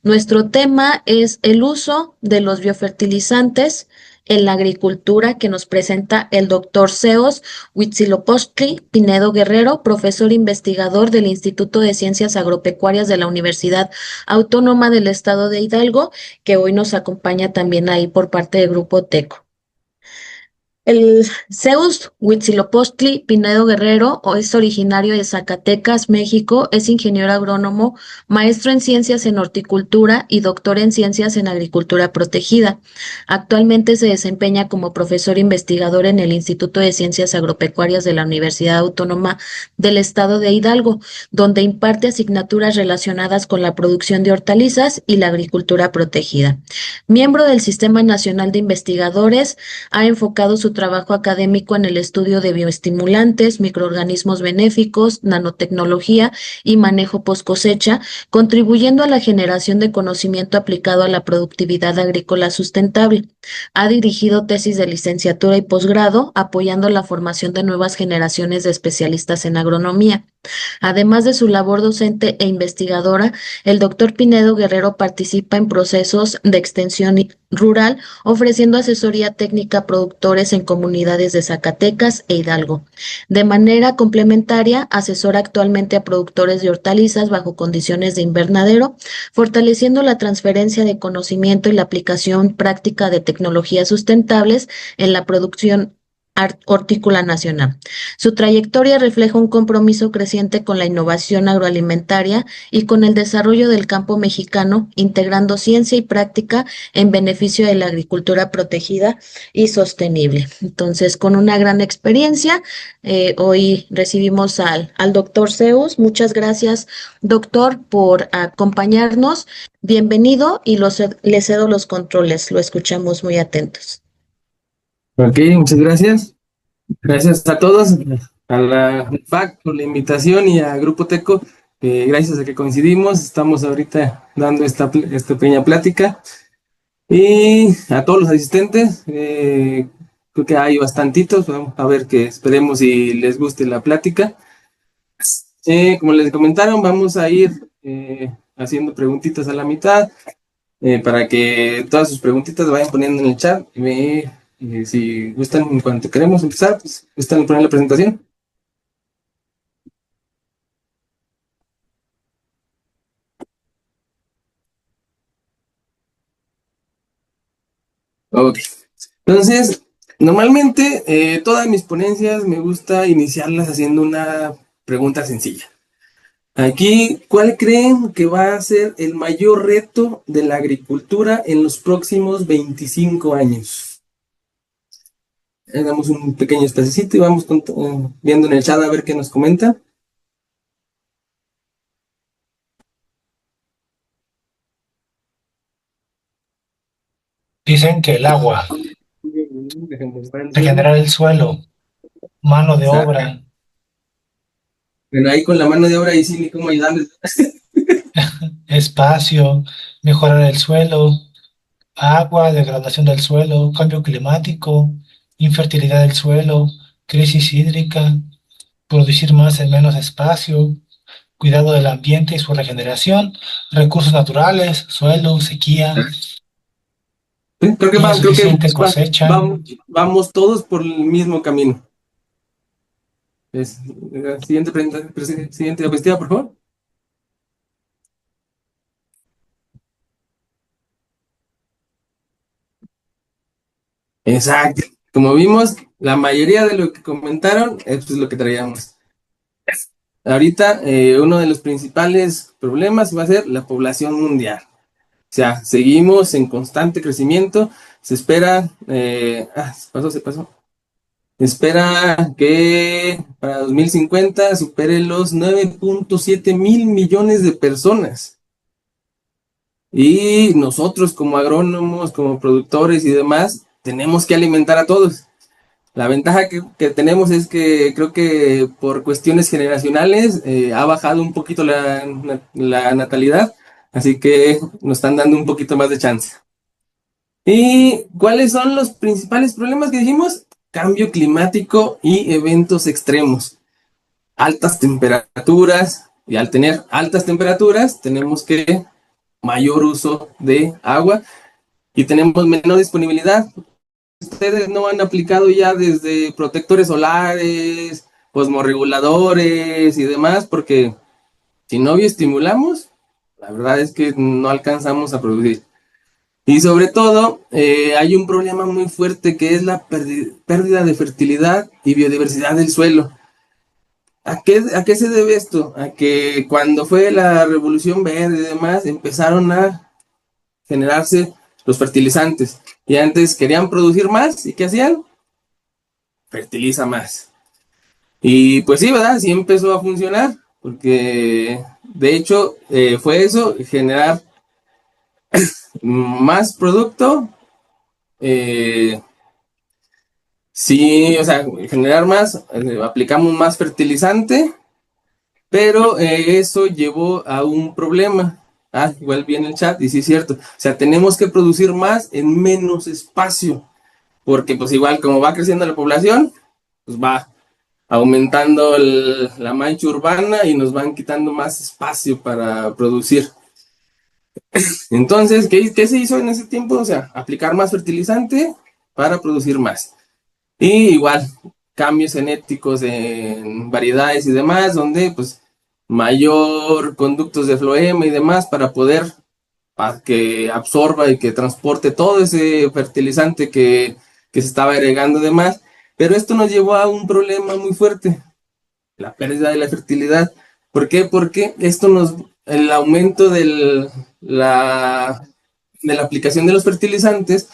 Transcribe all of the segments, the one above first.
Nuestro tema es el uso de los biofertilizantes en la agricultura que nos presenta el doctor Zeus Huitzilopochtli Pinedo Guerrero, profesor investigador del Instituto de Ciencias Agropecuarias de la Universidad Autónoma del Estado de Hidalgo, que hoy nos acompaña también ahí por parte del Grupo TECO. El Zeus Huitzilopochtli Pinedo Guerrero es originario de Zacatecas, México, es ingeniero agrónomo, maestro en ciencias en horticultura y doctor en ciencias en agricultura protegida. Actualmente se desempeña como profesor investigador en el Instituto de Ciencias Agropecuarias de la Universidad Autónoma del Estado de Hidalgo, donde imparte asignaturas relacionadas con la producción de hortalizas y la agricultura protegida. Miembro del Sistema Nacional de Investigadores, ha enfocado su trabajo académico en el estudio de bioestimulantes, microorganismos benéficos, nanotecnología y manejo post cosecha, contribuyendo a la generación de conocimiento aplicado a la productividad agrícola sustentable. Ha dirigido tesis de licenciatura y posgrado, apoyando la formación de nuevas generaciones de especialistas en agronomía. Además de su labor docente e investigadora, el doctor Pinedo Guerrero participa en procesos de extensión rural, ofreciendo asesoría técnica a productores en comunidades de Zacatecas e Hidalgo. De manera complementaria, asesora actualmente a productores de hortalizas bajo condiciones de invernadero, fortaleciendo la transferencia de conocimiento y la aplicación práctica de tecnologías sustentables en la producción hortícola nacional. Su trayectoria refleja un compromiso creciente con la innovación agroalimentaria y con el desarrollo del campo mexicano, integrando ciencia y práctica en beneficio de la agricultura protegida y sostenible. Entonces, con una gran experiencia, hoy recibimos al doctor Zeus. Muchas gracias, doctor, por acompañarnos. Bienvenido y le cedo los controles. Lo escuchamos muy atentos. Ok, muchas gracias. Gracias a todos, a la FAC por la invitación y a Grupo Teco. Gracias a que coincidimos, estamos ahorita dando esta pequeña plática. Y a todos los asistentes, creo que hay bastantitos, vamos a ver que esperemos si les guste la plática. Como les comentaron, vamos a ir haciendo preguntitas a la mitad para que todas sus preguntitas vayan poniendo en el chat. Si gustan, en cuanto queremos empezar, pues gustan poner la presentación. Ok. Entonces, normalmente todas mis ponencias me gusta iniciarlas haciendo una pregunta sencilla. Aquí, ¿cuál creen que va a ser el mayor reto de la agricultura en los próximos 25 años? Damos un pequeño espacito y vamos viendo en el chat a ver qué nos comenta. Dicen que el agua, regenerar el suelo, mano de Exacto. obra, Bueno, ahí con la mano de obra y sí, ni cómo ayudarles. espacio, mejorar el suelo, agua, degradación del suelo, cambio climático, infertilidad del suelo, crisis hídrica, producir más en menos espacio, cuidado del ambiente y su regeneración, recursos naturales, suelo, sequía, Sí, creo que, insuficiente cosecha. vamos todos por el mismo camino. Siguiente diapositiva, por favor. Exacto. Como vimos, la mayoría de lo que comentaron es pues, lo que traíamos. Ahorita, uno de los principales problemas va a ser la población mundial. O sea, seguimos en constante crecimiento. Se espera, se pasó. Se espera que para 2050 supere los 9.7 mil millones de personas. Y nosotros como agrónomos, como productores y demás, tenemos que alimentar a todos. La ventaja que tenemos es que creo que por cuestiones generacionales ha bajado un poquito la natalidad, así que nos están dando un poquito más de chance. ¿Y cuáles son los principales problemas que dijimos? Cambio climático y eventos extremos. Altas temperaturas, y al tener altas temperaturas tenemos que mayor uso de agua y tenemos menor disponibilidad. Ustedes no han aplicado ya desde protectores solares, osmorreguladores y demás, porque si no bioestimulamos, la verdad es que no alcanzamos a producir. Y sobre todo, hay un problema muy fuerte que es la pérdida de fertilidad y biodiversidad del suelo. ¿A qué se debe esto? A que cuando fue la revolución verde y demás, empezaron a generarse los fertilizantes. Y antes querían producir más, ¿y qué hacían? Fertiliza más. Y pues sí, ¿verdad? Sí empezó a funcionar, porque de hecho fue eso, generar más producto, eh, sí, o sea, generar más, aplicamos más fertilizante, pero eso llevó a un problema. Ah, igual viene el chat, y sí es cierto. O sea, tenemos que producir más en menos espacio, porque pues igual como va creciendo la población, pues va aumentando la mancha urbana y nos van quitando más espacio para producir. Entonces, ¿qué se hizo en ese tiempo? O sea, aplicar más fertilizante para producir más. Y igual, cambios genéticos en variedades y demás, donde pues mayor conductos de floema y demás para que absorba y que transporte todo ese fertilizante que se estaba agregando y demás. Pero esto nos llevó a un problema muy fuerte, la pérdida de la fertilidad. ¿Por qué? Porque el aumento de la aplicación de los fertilizantes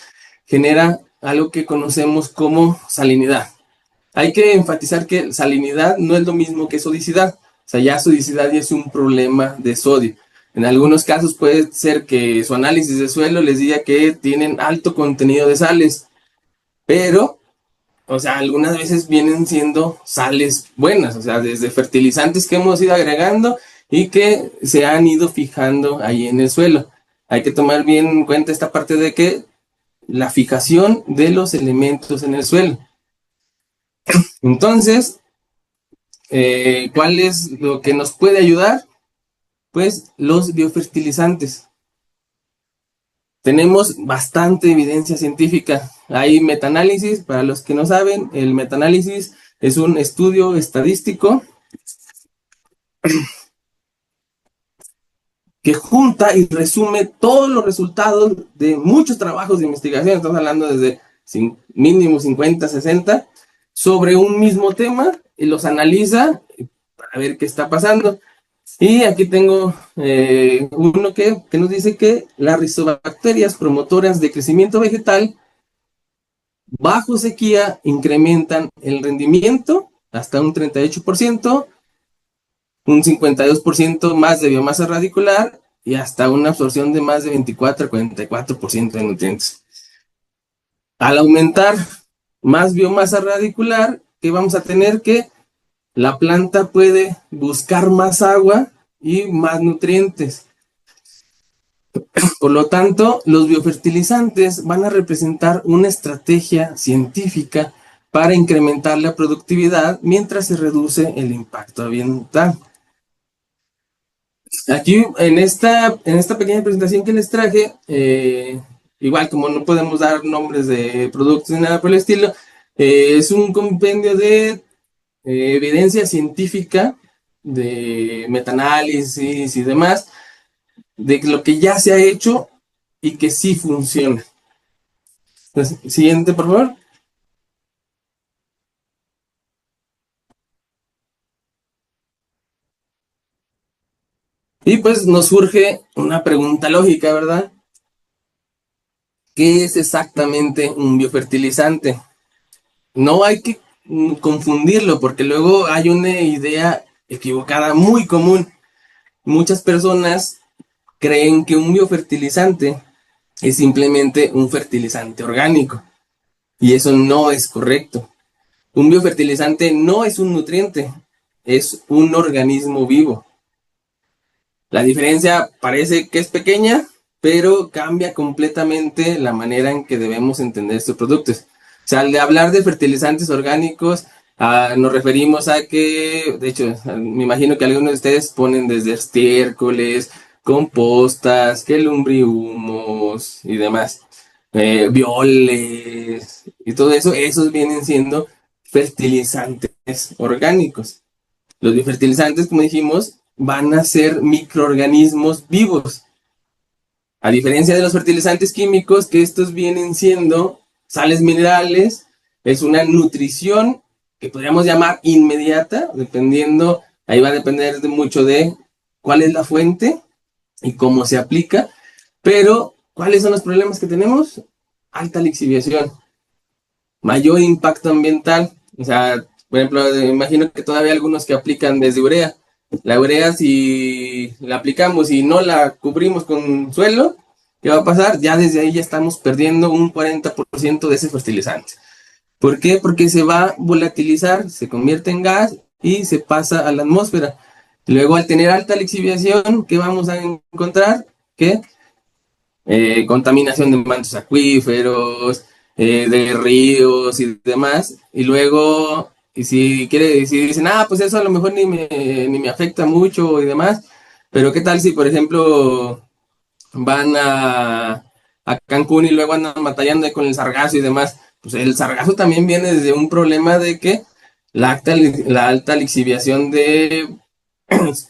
genera algo que conocemos como salinidad. Hay que enfatizar que salinidad no es lo mismo que sodicidad. O sea, ya sodicidad ya es un problema de sodio. En algunos casos puede ser que su análisis de suelo les diga que tienen alto contenido de sales, pero, o sea, algunas veces vienen siendo sales buenas, o sea, desde fertilizantes que hemos ido agregando y que se han ido fijando ahí en el suelo. Hay que tomar bien en cuenta esta parte de que la fijación de los elementos en el suelo. Entonces, ¿cuál es lo que nos puede ayudar? Pues los biofertilizantes. Tenemos bastante evidencia científica. Hay metaanálisis, para los que no saben, el metaanálisis es un estudio estadístico que junta y resume todos los resultados de muchos trabajos de investigación, estamos hablando desde mínimo 50, 60, sobre un mismo tema y los analiza para ver qué está pasando. Y aquí tengo uno que nos dice que las rizobacterias promotoras de crecimiento vegetal bajo sequía incrementan el rendimiento hasta un 38%, un 52% más de biomasa radicular y hasta una absorción de más de 24 a 44% de nutrientes. Al aumentar más biomasa radicular, ¿qué vamos a tener? Que la planta puede buscar más agua y más nutrientes. Por lo tanto, los biofertilizantes van a representar una estrategia científica para incrementar la productividad mientras se reduce el impacto ambiental. Aquí, en esta pequeña presentación que les traje, igual como no podemos dar nombres de productos ni nada por el estilo, es un compendio de evidencia científica, de metaanálisis y demás, de lo que ya se ha hecho y que sí funciona. Entonces, siguiente, por favor. Y pues nos surge una pregunta lógica, ¿verdad? ¿Qué es exactamente un biofertilizante? No hay que confundirlo porque luego hay una idea equivocada muy común. Muchas personas creen que un biofertilizante es simplemente un fertilizante orgánico y eso no es correcto. Un biofertilizante no es un nutriente, es un organismo vivo. La diferencia parece que es pequeña, pero cambia completamente la manera en que debemos entender estos productos. O sea, al de hablar de fertilizantes orgánicos, nos referimos a que, de hecho, me imagino que algunos de ustedes ponen desde estiércoles, compostas, que lumbrihumos y demás, violes y todo eso, esos vienen siendo fertilizantes orgánicos. Los biofertilizantes, como dijimos, van a ser microorganismos vivos. A diferencia de los fertilizantes químicos, que estos vienen siendo sales minerales, es una nutrición que podríamos llamar inmediata, dependiendo, ahí va a depender mucho de cuál es la fuente y cómo se aplica, pero ¿cuáles son los problemas que tenemos? Alta lixiviación, mayor impacto ambiental, o sea, por ejemplo, imagino que todavía hay algunos que aplican desde urea. La urea, si la aplicamos y no la cubrimos con suelo, ¿qué va a pasar? Ya desde ahí ya estamos perdiendo un 40% de ese fertilizante. ¿Por qué? Porque se va a volatilizar, se convierte en gas y se pasa a la atmósfera. Luego, al tener alta lixiviación, ¿qué vamos a encontrar? Que contaminación de mantos acuíferos, de ríos y demás. Y luego, y si dicen, pues eso a lo mejor ni me afecta mucho y demás, pero ¿qué tal si, por ejemplo, van a Cancún y luego andan batallando con el sargazo y demás? Pues el sargazo también viene desde un problema de que la alta lixiviación de,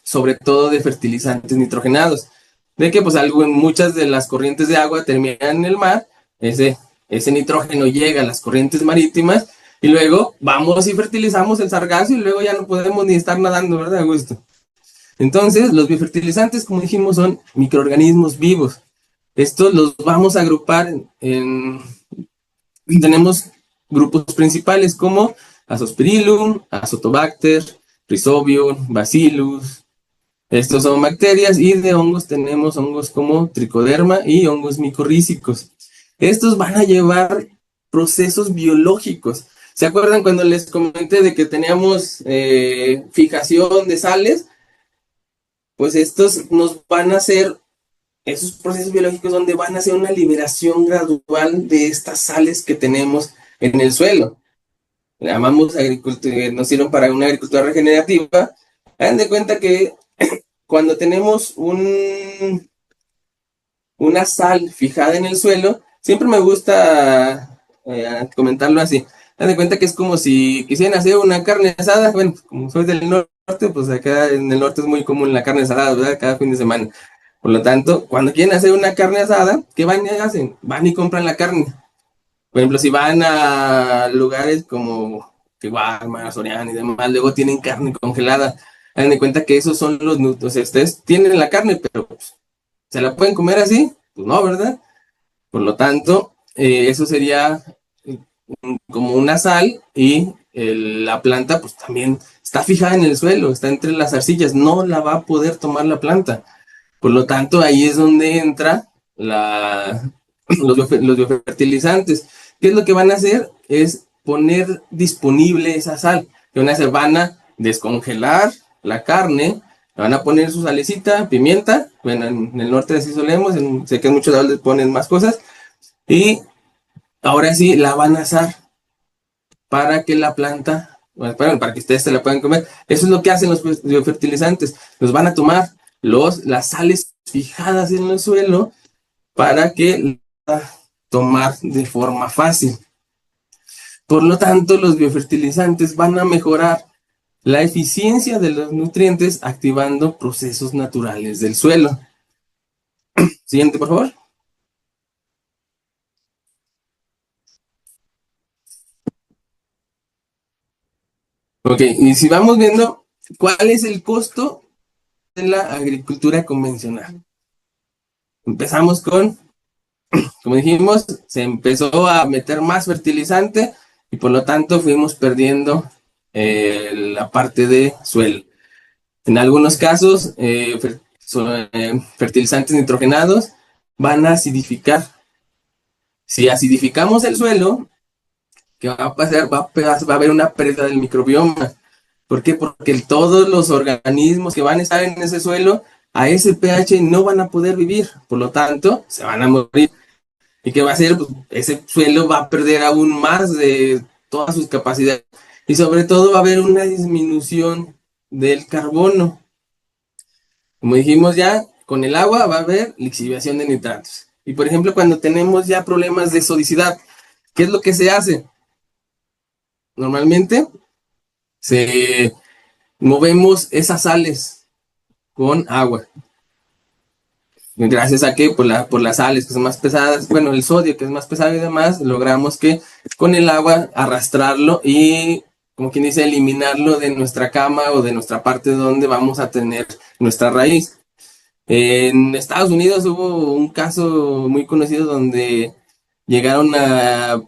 sobre todo de fertilizantes nitrogenados, de que pues muchas de las corrientes de agua terminan en el mar, ese nitrógeno llega a las corrientes marítimas y luego vamos y fertilizamos el sargazo y luego ya no podemos ni estar nadando, ¿verdad, Augusto? Entonces, los biofertilizantes, como dijimos, son microorganismos vivos. Estos los vamos a agrupar tenemos grupos principales como Azospirillum, Azotobacter, Rhizobium, Bacillus. Estos son bacterias, y de hongos tenemos hongos como Tricoderma y hongos micorrízicos. Estos van a llevar procesos biológicos. ¿Se acuerdan cuando les comenté de que teníamos fijación de sales? Pues estos nos van a hacer esos procesos biológicos donde van a hacer una liberación gradual de estas sales que tenemos en el suelo. Le llamamos agricultura, nos sirven para una agricultura regenerativa. Hagan de cuenta que cuando tenemos una sal fijada en el suelo, siempre me gusta comentarlo así. Hagan de cuenta que es como si quisieran hacer una carne asada. Bueno, como soy del norte, pues acá en el norte es muy común la carne asada, ¿verdad? Cada fin de semana. Por lo tanto, cuando quieren hacer una carne asada, ¿qué van y hacen? Van y compran la carne. Por ejemplo, si van a lugares como Walmart, Soriana y demás, luego tienen carne congelada. Hagan de cuenta que esos son los nutrientes. O sea, ustedes tienen la carne, pero pues, ¿se la pueden comer así? Pues no, ¿verdad? Por lo tanto, eso sería como una sal, y la planta pues también está fijada en el suelo, está entre las arcillas, no la va a poder tomar la planta. Por lo tanto, ahí es donde entra los biofertilizantes. ¿Qué es lo que van a hacer? Es poner disponible esa sal. ¿Qué van a hacer? Van a descongelar la carne, van a poner su salecita, pimienta. Bueno, en el norte así solemos, sé que en muchos lados les ponen más cosas. Y ahora sí la van a asar para que la planta, bueno, para que ustedes se la puedan comer. Eso es lo que hacen los biofertilizantes. Los van a tomar las sales fijadas en el suelo para que la tomar de forma fácil. Por lo tanto, los biofertilizantes van a mejorar la eficiencia de los nutrientes activando procesos naturales del suelo. Siguiente, por favor. Ok, y si vamos viendo cuál es el costo de la agricultura convencional. Empezamos como dijimos, se empezó a meter más fertilizante y por lo tanto fuimos perdiendo la parte de suelo. En algunos casos, fertilizantes nitrogenados van a acidificar. Si acidificamos el suelo, ¿qué va a pasar? Va a haber una pérdida del microbioma. ¿Por qué? Porque todos los organismos que van a estar en ese suelo a ese pH no van a poder vivir, por lo tanto, se van a morir. ¿Y qué va a hacer? Pues ese suelo va a perder aún más de todas sus capacidades. Y sobre todo va a haber una disminución del carbono. Como dijimos ya, con el agua va a haber lixiviación de nitratos. Y por ejemplo, cuando tenemos ya problemas de sodicidad, ¿qué es lo que se hace? Normalmente movemos esas sales con agua. Gracias a que por las sales que son más pesadas, bueno, el sodio que es más pesado y demás, logramos que con el agua arrastrarlo y, como quien dice, eliminarlo de nuestra cama o de nuestra parte donde vamos a tener nuestra raíz. En Estados Unidos hubo un caso muy conocido donde llegaron a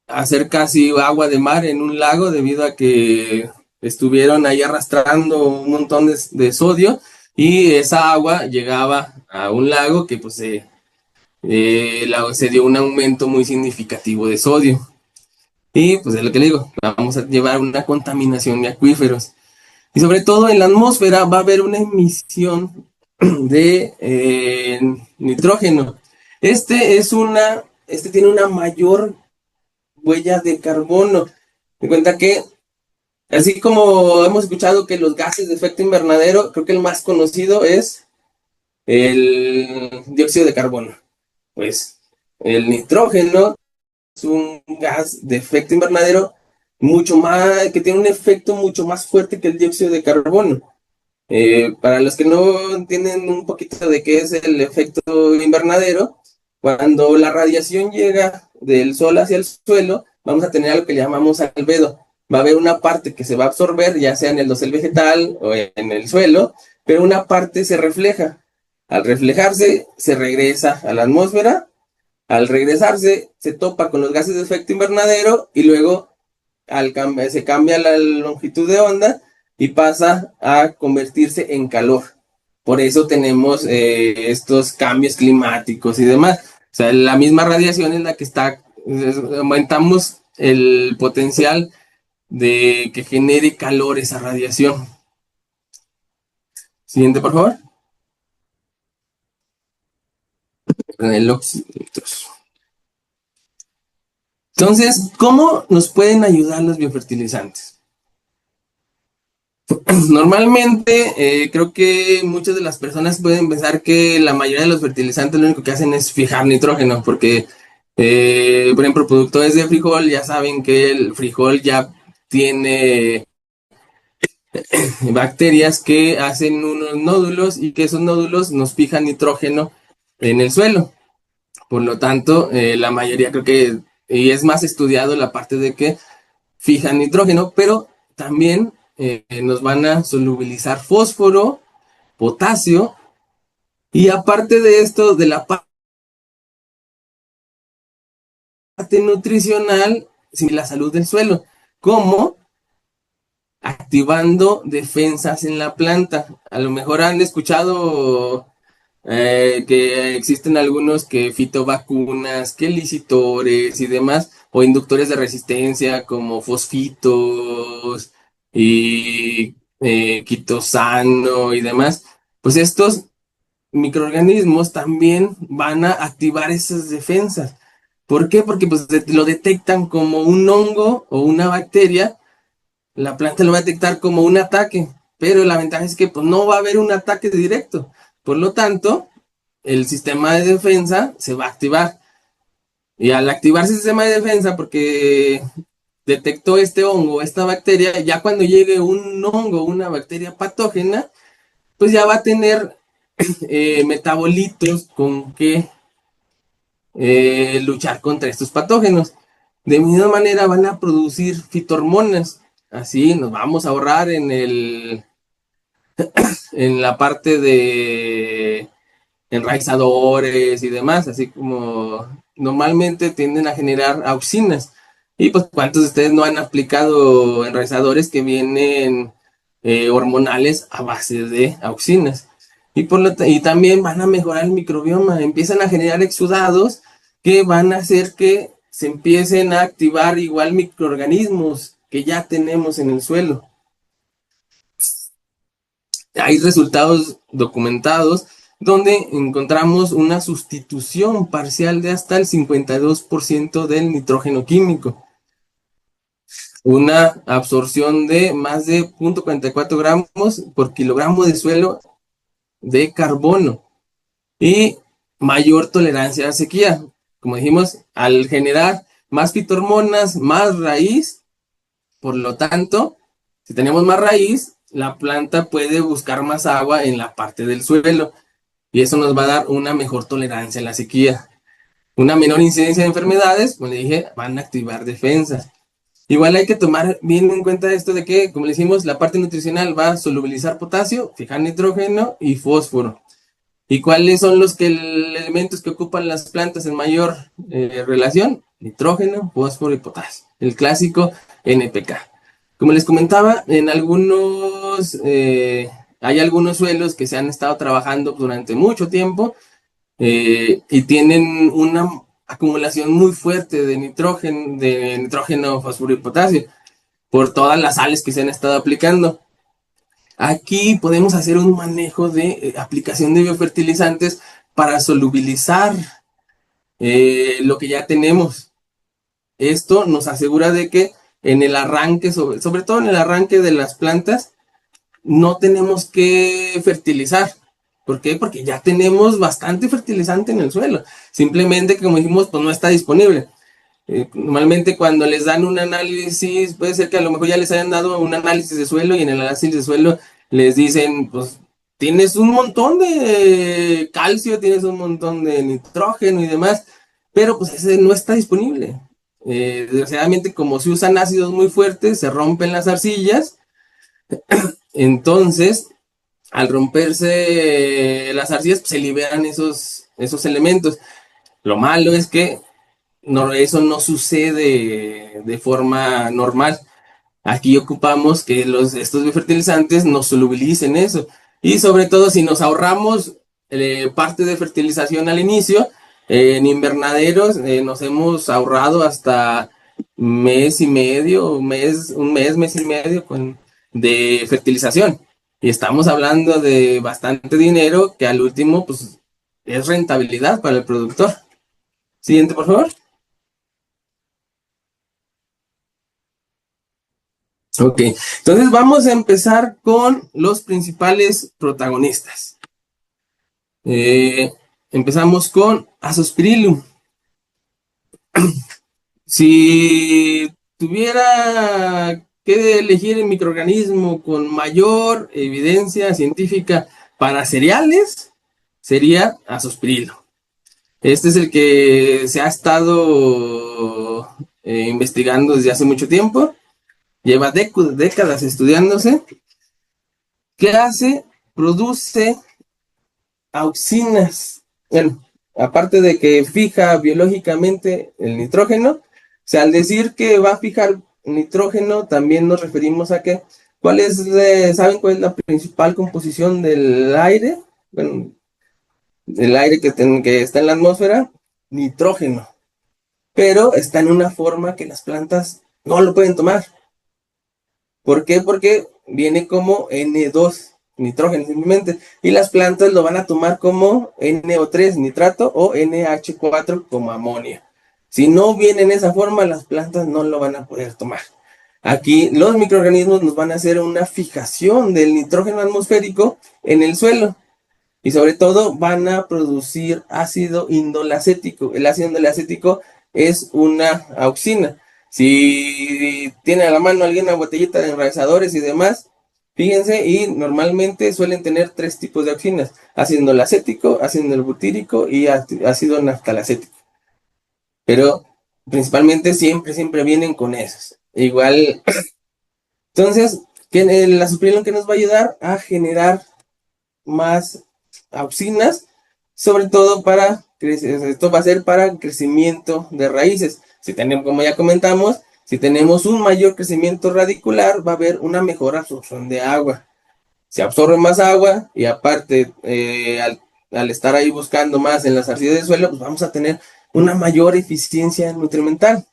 hacer casi agua de mar en un lago debido a que estuvieron ahí arrastrando un montón de sodio y esa agua llegaba a un lago que pues se dio un aumento muy significativo de sodio. Y pues es lo que le digo, vamos a llevar una contaminación de acuíferos. Y sobre todo en la atmósfera va a haber una emisión de nitrógeno. Este tiene una mayor huella de carbono. Me cuenta que, así como hemos escuchado que los gases de efecto invernadero, creo que el más conocido es el dióxido de carbono. Pues el nitrógeno es un gas de efecto invernadero mucho más, que tiene un efecto mucho más fuerte que el dióxido de carbono. Para los que no entienden un poquito de qué es el efecto invernadero, cuando la radiación llega del sol hacia el suelo, vamos a tener algo que llamamos albedo. Va a haber una parte que se va a absorber, ya sea en el dosel vegetal o en el suelo, pero una parte se refleja. Al reflejarse, se regresa a la atmósfera. Al regresarse, se topa con los gases de efecto invernadero y luego se cambia la longitud de onda y pasa a convertirse en calor. Por eso tenemos estos cambios climáticos y demás. O sea, la misma radiación es la que aumentamos el potencial de que genere calor esa radiación. Siguiente, por favor. El óxido. Entonces, ¿cómo nos pueden ayudar los biofertilizantes? Normalmente, creo que muchas de las personas pueden pensar que la mayoría de los fertilizantes lo único que hacen es fijar nitrógeno, porque, por ejemplo, productores de frijol ya saben que el frijol ya tiene bacterias que hacen unos nódulos y que esos nódulos nos fijan nitrógeno en el suelo. Por lo tanto, la mayoría creo que, y es más estudiado la parte de que fijan nitrógeno, pero también nos van a solubilizar fósforo, potasio, y aparte de esto, de la parte nutricional, sí, la salud del suelo, como activando defensas en la planta. A lo mejor han escuchado que existen algunos que fitovacunas, que licitores y demás, o inductores de resistencia como fosfitos y quitosano y demás. Pues estos microorganismos también van a activar esas defensas. ¿Por qué? Porque pues, lo detectan como un hongo o una bacteria, la planta lo va a detectar como un ataque, pero la ventaja es que pues, no va a haber un ataque directo. Por lo tanto, el sistema de defensa se va a activar. Y al activarse el sistema de defensa, porque detectó este hongo, esta bacteria, ya cuando llegue un hongo, una bacteria patógena, pues ya va a tener metabolitos con que luchar contra estos patógenos. De misma manera van a producir fitohormonas. Así nos vamos a ahorrar en la parte de enraizadores y demás, así como normalmente tienden a generar auxinas. Y pues, ¿cuántos de ustedes no han aplicado enraizadores que vienen hormonales a base de auxinas? Y también van a mejorar el microbioma, empiezan a generar exudados que van a hacer que se empiecen a activar igual microorganismos que ya tenemos en el suelo. Hay resultados documentados donde encontramos una sustitución parcial de hasta el 52% del nitrógeno químico, una absorción de más de 0.44 gramos por kilogramo de suelo de carbono y mayor tolerancia a sequía. Como dijimos, al generar más fitohormonas, más raíz, por lo tanto, si tenemos más raíz, la planta puede buscar más agua en la parte del suelo y eso nos va a dar una mejor tolerancia a la sequía. Una menor incidencia de enfermedades, como le dije, van a activar defensas. Igual hay que tomar bien en cuenta esto de que, como le decimos, la parte nutricional va a solubilizar potasio, fijar nitrógeno y fósforo. ¿Y cuáles son los elementos que ocupan las plantas en mayor relación? Nitrógeno, fósforo y potasio. El clásico NPK. Como les comentaba, hay algunos suelos que se han estado trabajando durante mucho tiempo y tienen una acumulación muy fuerte de nitrógeno, fósforo y potasio por todas las sales que se han estado aplicando. Aquí podemos hacer un manejo de aplicación de biofertilizantes para solubilizar lo que ya tenemos. Esto nos asegura de que en el arranque, sobre todo en el arranque de las plantas, no tenemos que fertilizar. ¿Por qué? Porque ya tenemos bastante fertilizante en el suelo. Simplemente, como dijimos, pues no está disponible. Normalmente cuando les dan un análisis, puede ser que a lo mejor ya les hayan dado un análisis de suelo y en el análisis de suelo les dicen, pues tienes un montón de calcio, tienes un montón de nitrógeno y demás, pero pues ese no está disponible. Desgraciadamente, como se usan ácidos muy fuertes, se rompen las arcillas, entonces al romperse las arcillas, pues, se liberan esos elementos. Lo malo es que eso no sucede de forma normal. Aquí ocupamos que estos biofertilizantes nos solubilicen eso. Y sobre todo si nos ahorramos parte de fertilización al inicio, en invernaderos nos hemos ahorrado hasta mes y medio, un mes y medio de fertilización. Y estamos hablando de bastante dinero que al último pues es rentabilidad para el productor. Siguiente, por favor. Ok, entonces vamos a empezar con los principales protagonistas. Eh, Empezamos con Azospirillum. Si tuviera que elegir el microorganismo con mayor evidencia científica para cereales, sería Azospirillum. Este es el que se ha estado investigando desde hace mucho tiempo. Lleva décadas estudiándose. ¿Qué hace? Produce auxinas. Bueno, aparte de que fija biológicamente el nitrógeno, o sea, al decir que va a fijar nitrógeno, también nos referimos a que, ¿saben cuál es la principal composición del aire? Bueno, el aire que está en la atmósfera, nitrógeno, pero está en una forma que las plantas no lo pueden tomar. ¿Por qué? Porque viene como N2, nitrógeno simplemente, y las plantas lo van a tomar como NO3, nitrato, o NH4 como amonio. Si no viene en esa forma, las plantas no lo van a poder tomar. Aquí los microorganismos nos van a hacer una fijación del nitrógeno atmosférico en el suelo y sobre todo van a producir ácido indolacético. El ácido indolacético es una auxina. Si tiene a la mano alguien una botellita de enraizadores y demás, fíjense, y normalmente suelen tener 3 tipos de auxinas: ácido indolacético, ácido indolbutírico y ácido naftalacético. Pero principalmente siempre vienen con esos. Igual, entonces, el Azospirillum que nos va a ayudar a generar más auxinas, sobre todo para crecer. Esto va a ser para crecimiento de raíces. Si tenemos, como ya comentamos, si tenemos un mayor crecimiento radicular, va a haber una mejor absorción de agua. Se absorbe más agua y aparte, al estar ahí buscando más en las arcillas del suelo, pues vamos a tener una mayor eficiencia nutrimental.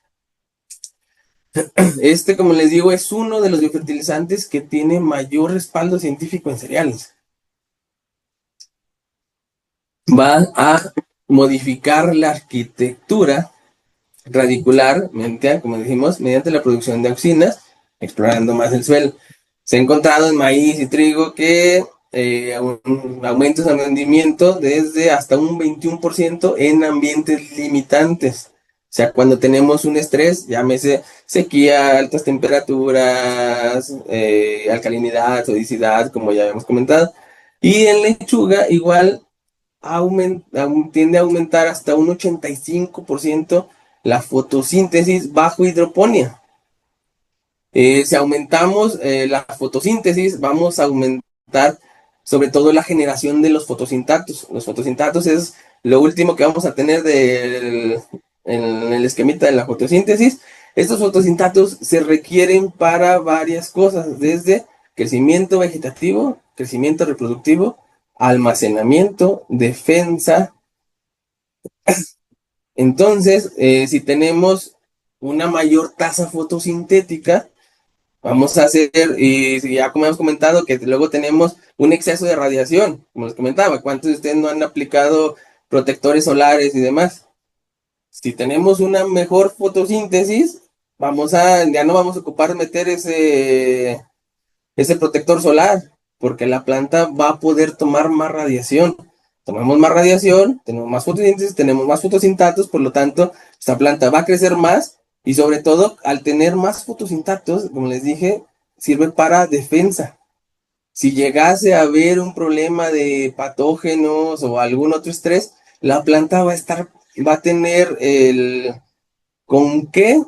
Este, como les digo, es uno de los biofertilizantes que tiene mayor respaldo científico en cereales. Va a modificar la arquitectura radicular, como dijimos, mediante la producción de auxinas, explorando más el suelo. Se ha encontrado en maíz y trigo que aumentos en rendimiento desde hasta un 21% en ambientes limitantes. O sea, cuando tenemos un estrés, llámese sequía, altas temperaturas, alcalinidad, sodicidad, como ya habíamos comentado. Y en lechuga igual tiende a aumentar hasta un 85% la fotosíntesis bajo hidroponía. Si aumentamos la fotosíntesis, vamos a aumentar sobre todo la generación de los fotosintatos. Los fotosintatos es lo último que vamos a tener en el esquemita de la fotosíntesis. Estos fotosintatos se requieren para varias cosas, desde crecimiento vegetativo, crecimiento reproductivo, almacenamiento, defensa. Entonces, si tenemos una mayor tasa fotosintética, vamos a hacer, y ya como hemos comentado, que luego tenemos un exceso de radiación, como les comentaba, ¿cuántos de ustedes no han aplicado protectores solares y demás? Si tenemos una mejor fotosíntesis, ya no vamos a ocupar meter ese protector solar, porque la planta va a poder tomar más radiación. Tomamos más radiación, tenemos más fotosíntesis, tenemos más fotosintatos, por lo tanto, esta planta va a crecer más y sobre todo, al tener más fotosintatos, como les dije, sirve para defensa. Si llegase a haber un problema de patógenos o algún otro estrés, la planta va a tener con qué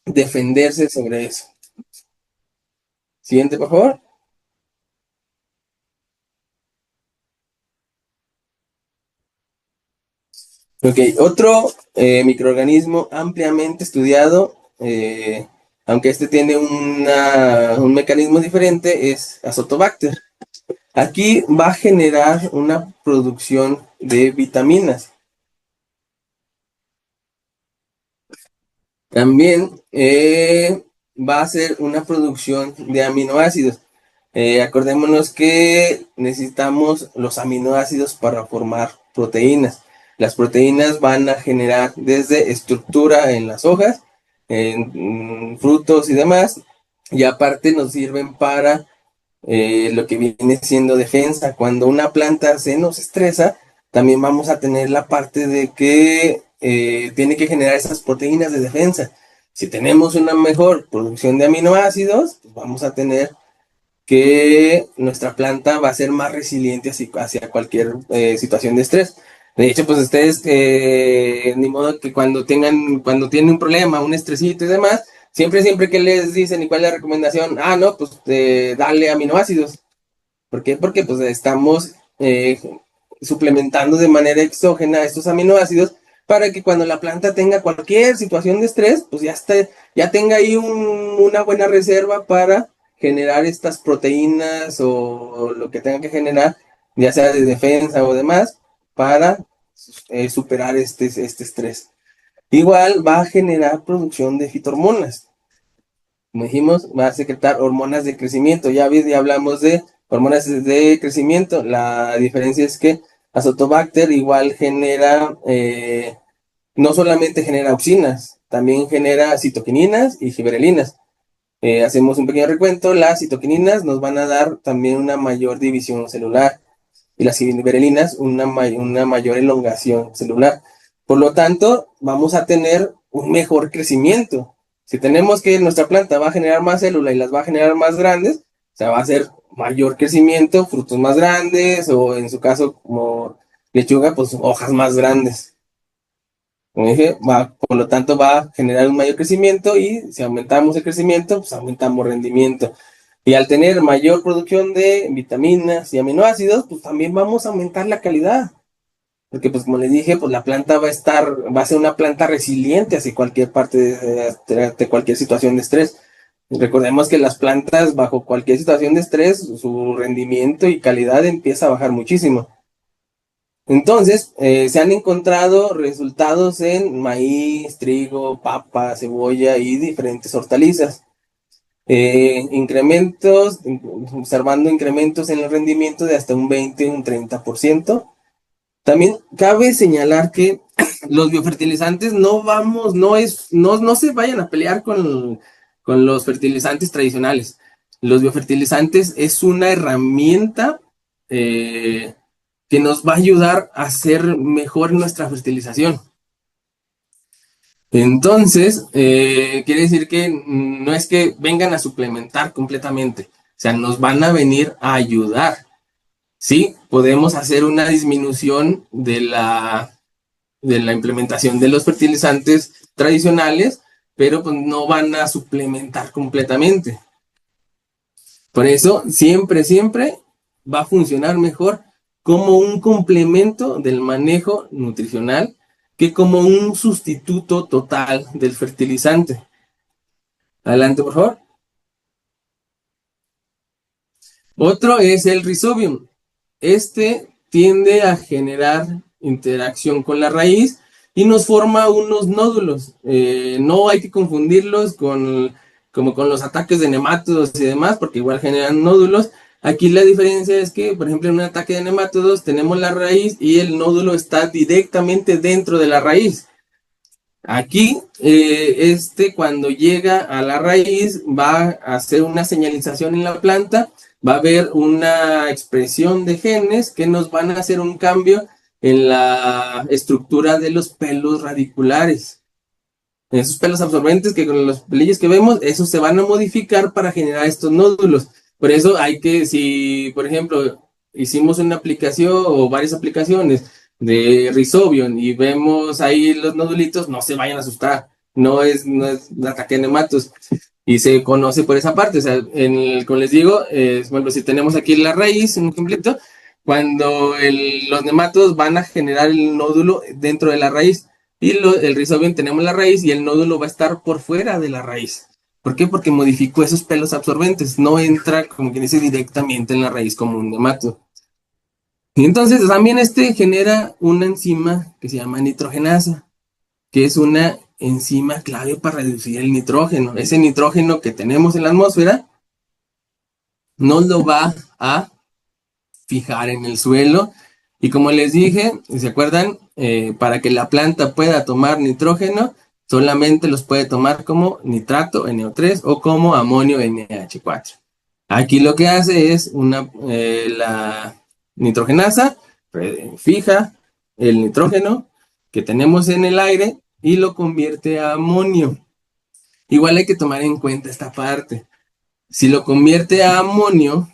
defenderse sobre eso. Siguiente, por favor. Ok, otro microorganismo ampliamente estudiado, aunque este tiene un mecanismo diferente, es Azotobacter. Aquí va a generar una producción de vitaminas. También va a ser una producción de aminoácidos. Acordémonos que necesitamos los aminoácidos para formar proteínas. Las proteínas van a generar desde estructura en las hojas, en frutos y demás, y aparte nos sirven para lo que viene siendo defensa. Cuando una planta se nos estresa, también vamos a tener la parte de que tiene que generar esas proteínas de defensa. Si tenemos una mejor producción de aminoácidos, pues vamos a tener que nuestra planta va a ser más resiliente hacia cualquier situación de estrés. De hecho, pues ustedes, ni modo que cuando tienen un problema, un estresito y demás, siempre que les dicen y cuál es la recomendación, no, pues dale aminoácidos. ¿Por qué? Porque pues estamos suplementando de manera exógena estos aminoácidos para que cuando la planta tenga cualquier situación de estrés, pues ya tenga ahí una buena reserva para generar estas proteínas o lo que tenga que generar, ya sea de defensa o demás, para superar este estrés. Igual va a generar producción de fitohormonas. Como dijimos, va a secretar hormonas de crecimiento. Ya hablamos de hormonas de crecimiento. La diferencia es que Azotobacter igual genera, no solamente genera auxinas, también genera citoquininas y giberelinas. Hacemos un pequeño recuento. Las citoquininas nos van a dar también una mayor división celular y las giberelinas una mayor elongación celular. Por lo tanto, vamos a tener un mejor crecimiento. Si tenemos que nuestra planta va a generar más células y las va a generar más grandes, o sea, va a ser mayor crecimiento, frutos más grandes, o en su caso, como lechuga, pues hojas más grandes. Como dije, por lo tanto va a generar un mayor crecimiento y si aumentamos el crecimiento, pues aumentamos rendimiento. Y al tener mayor producción de vitaminas y aminoácidos, pues también vamos a aumentar la calidad. Porque pues como les dije, pues la planta va a ser una planta resiliente hacia cualquier parte de cualquier situación de estrés. Recordemos que las plantas bajo cualquier situación de estrés, su rendimiento y calidad empieza a bajar muchísimo. Entonces, se han encontrado resultados en maíz, trigo, papa, cebolla y diferentes hortalizas. Observando incrementos en el rendimiento de hasta un 20, un 30%. También cabe señalar que los biofertilizantes no se vayan a pelear con los fertilizantes tradicionales. Los biofertilizantes es una herramienta que nos va a ayudar a hacer mejor nuestra fertilización. Entonces, quiere decir que no es que vengan a suplementar completamente, o sea, nos van a venir a ayudar. Sí, podemos hacer una disminución de la implementación de los fertilizantes tradicionales, pero pues no van a suplementar completamente. Por eso, siempre va a funcionar mejor como un complemento del manejo nutricional que como un sustituto total del fertilizante. Adelante, por favor. Otro es el Rhizobium. Este tiende a generar interacción con la raíz y nos forma unos nódulos. No hay que confundirlos como con los ataques de nematodos y demás, porque igual generan nódulos. Aquí la diferencia es que, por ejemplo, en un ataque de nematodos tenemos la raíz y el nódulo está directamente dentro de la raíz. Aquí, cuando llega a la raíz, va a hacer una señalización en la planta, va a haber una expresión de genes que nos van a hacer un cambio en la estructura de los pelos radiculares. Esos pelos absorbentes que con los pelillos que vemos, esos se van a modificar para generar estos nódulos. Por eso hay que, si por ejemplo hicimos una aplicación o varias aplicaciones de Rhizobium y vemos ahí los nodulitos, no se vayan a asustar. No es ataque de nematos. Y se conoce por esa parte. O sea, como les digo, bueno, si tenemos aquí la raíz, un completo, cuando los nematodos van a generar el nódulo dentro de la raíz. Y el Rhizobium tenemos la raíz y el nódulo va a estar por fuera de la raíz. ¿Por qué? Porque modificó esos pelos absorbentes. No entra, como quien dice, directamente en la raíz como un nemato. Y entonces también genera una enzima que se llama nitrogenasa, que es una enzima clave para reducir el nitrógeno. Ese nitrógeno que tenemos en la atmósfera no lo va a fijar en el suelo. Y como les dije, ¿se acuerdan? Para que la planta pueda tomar nitrógeno, solamente los puede tomar como nitrato NO3 o como amonio NH4. Aquí lo que hace es la nitrogenasa fija el nitrógeno que tenemos en el aire y lo convierte a amonio. Igual hay que tomar en cuenta esta parte. Si lo convierte a amonio,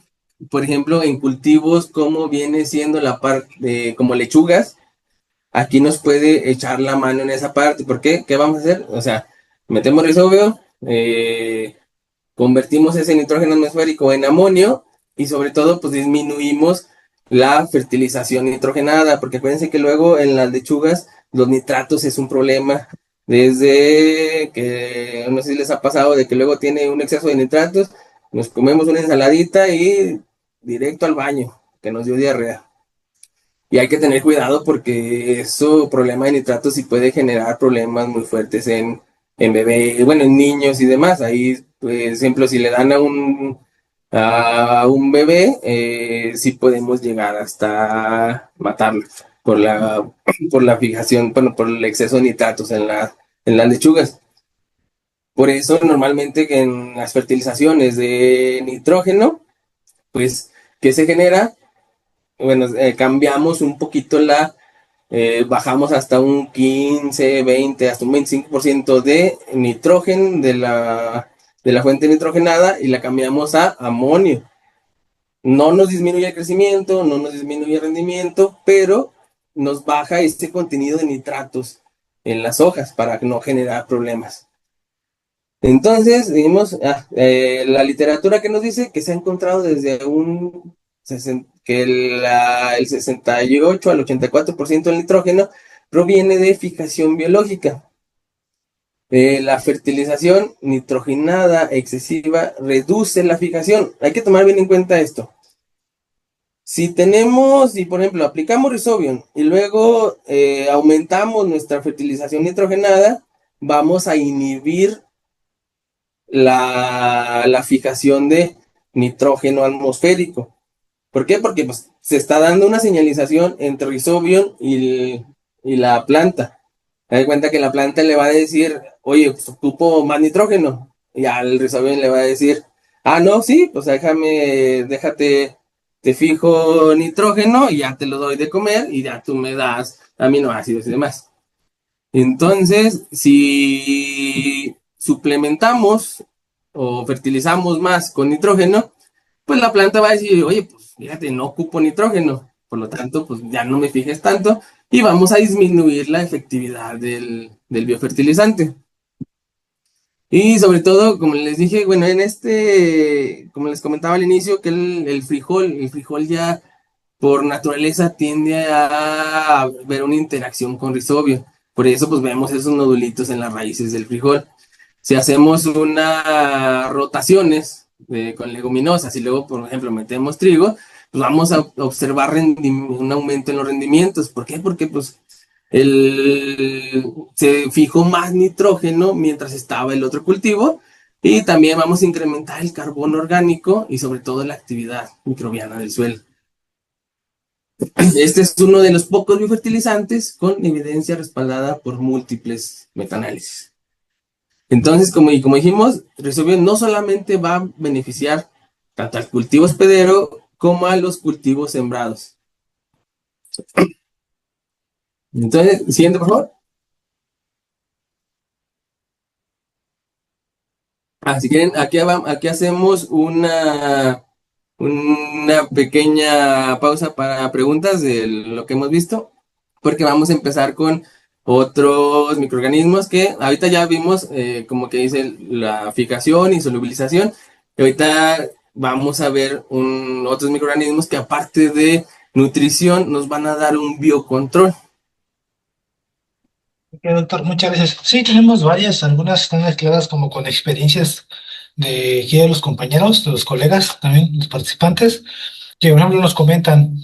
por ejemplo, en cultivos como viene siendo la parte como lechugas, aquí nos puede echar la mano en esa parte. ¿Por qué? ¿Qué vamos a hacer? O sea, metemos Rhizobium, convertimos ese nitrógeno atmosférico en amonio y sobre todo pues disminuimos la fertilización nitrogenada, porque acuérdense que luego en las lechugas los nitratos es un problema, desde que no sé si les ha pasado de que luego tiene un exceso de nitratos, nos comemos una ensaladita y directo al baño, que nos dio diarrea. Y hay que tener cuidado porque eso, problema de nitratos, sí puede generar problemas muy fuertes en bebés, bueno, en niños y demás. Ahí, por ejemplo, si le dan a un bebé, sí podemos llegar hasta matarlo por la fijación, bueno, por el exceso de nitratos en las lechugas. Por eso, normalmente que en las fertilizaciones de nitrógeno, pues, ¿qué se genera? Bueno, cambiamos un poquito bajamos hasta un 15, 20, hasta un 25% de nitrógeno de la fuente nitrogenada y la cambiamos a amonio. No nos disminuye el crecimiento, no nos disminuye el rendimiento, pero nos baja este contenido de nitratos en las hojas para no generar problemas. Entonces, dijimos, la literatura que nos dice que se ha encontrado desde que el 68 al 84% del nitrógeno proviene de fijación biológica. La fertilización nitrogenada excesiva reduce la fijación. Hay que tomar bien en cuenta esto. Si por ejemplo, aplicamos Rhizobium y luego aumentamos nuestra fertilización nitrogenada, vamos a inhibir la fijación de nitrógeno atmosférico. ¿Por qué? Porque pues, se está dando una señalización entre Rhizobium y la planta. Te das cuenta que la planta le va a decir, oye, pues ocupo más nitrógeno. Y al Rhizobium le va a decir, no, sí, pues déjate te fijo nitrógeno y ya te lo doy de comer y ya tú me das aminoácidos y demás. Entonces, si suplementamos o fertilizamos más con nitrógeno, pues la planta va a decir, oye, pues fíjate, no ocupo nitrógeno, por lo tanto, pues ya no me fijes tanto y vamos a disminuir la efectividad del biofertilizante. Y sobre todo, como les dije, bueno, como les comentaba al inicio, que el frijol ya por naturaleza tiende a ver una interacción con rizobio. Por eso, pues vemos esos nodulitos en las raíces del frijol. Si hacemos unas rotaciones con leguminosas y luego, por ejemplo, metemos trigo, pues vamos a observar un aumento en los rendimientos. ¿Por qué? Porque pues se fijó más nitrógeno mientras estaba el otro cultivo y también vamos a incrementar el carbono orgánico y sobre todo la actividad microbiana del suelo. Este es uno de los pocos biofertilizantes con evidencia respaldada por múltiples metaanálisis. Entonces, como dijimos, Rizobio no solamente va a beneficiar tanto al cultivo hospedero como a los cultivos sembrados. Entonces, siguiente, por favor. Si quieren, aquí hacemos una pequeña pausa para preguntas de lo que hemos visto, porque vamos a empezar con otros microorganismos que ahorita ya vimos, como que dice la fijación y solubilización, y ahorita vamos a ver otros microorganismos que aparte de nutrición nos van a dar un biocontrol. Ok, doctor, muchas gracias. Sí, tenemos varias, algunas están mezcladas como con experiencias de aquí de los compañeros, de los colegas, también los participantes, que por ejemplo nos comentan,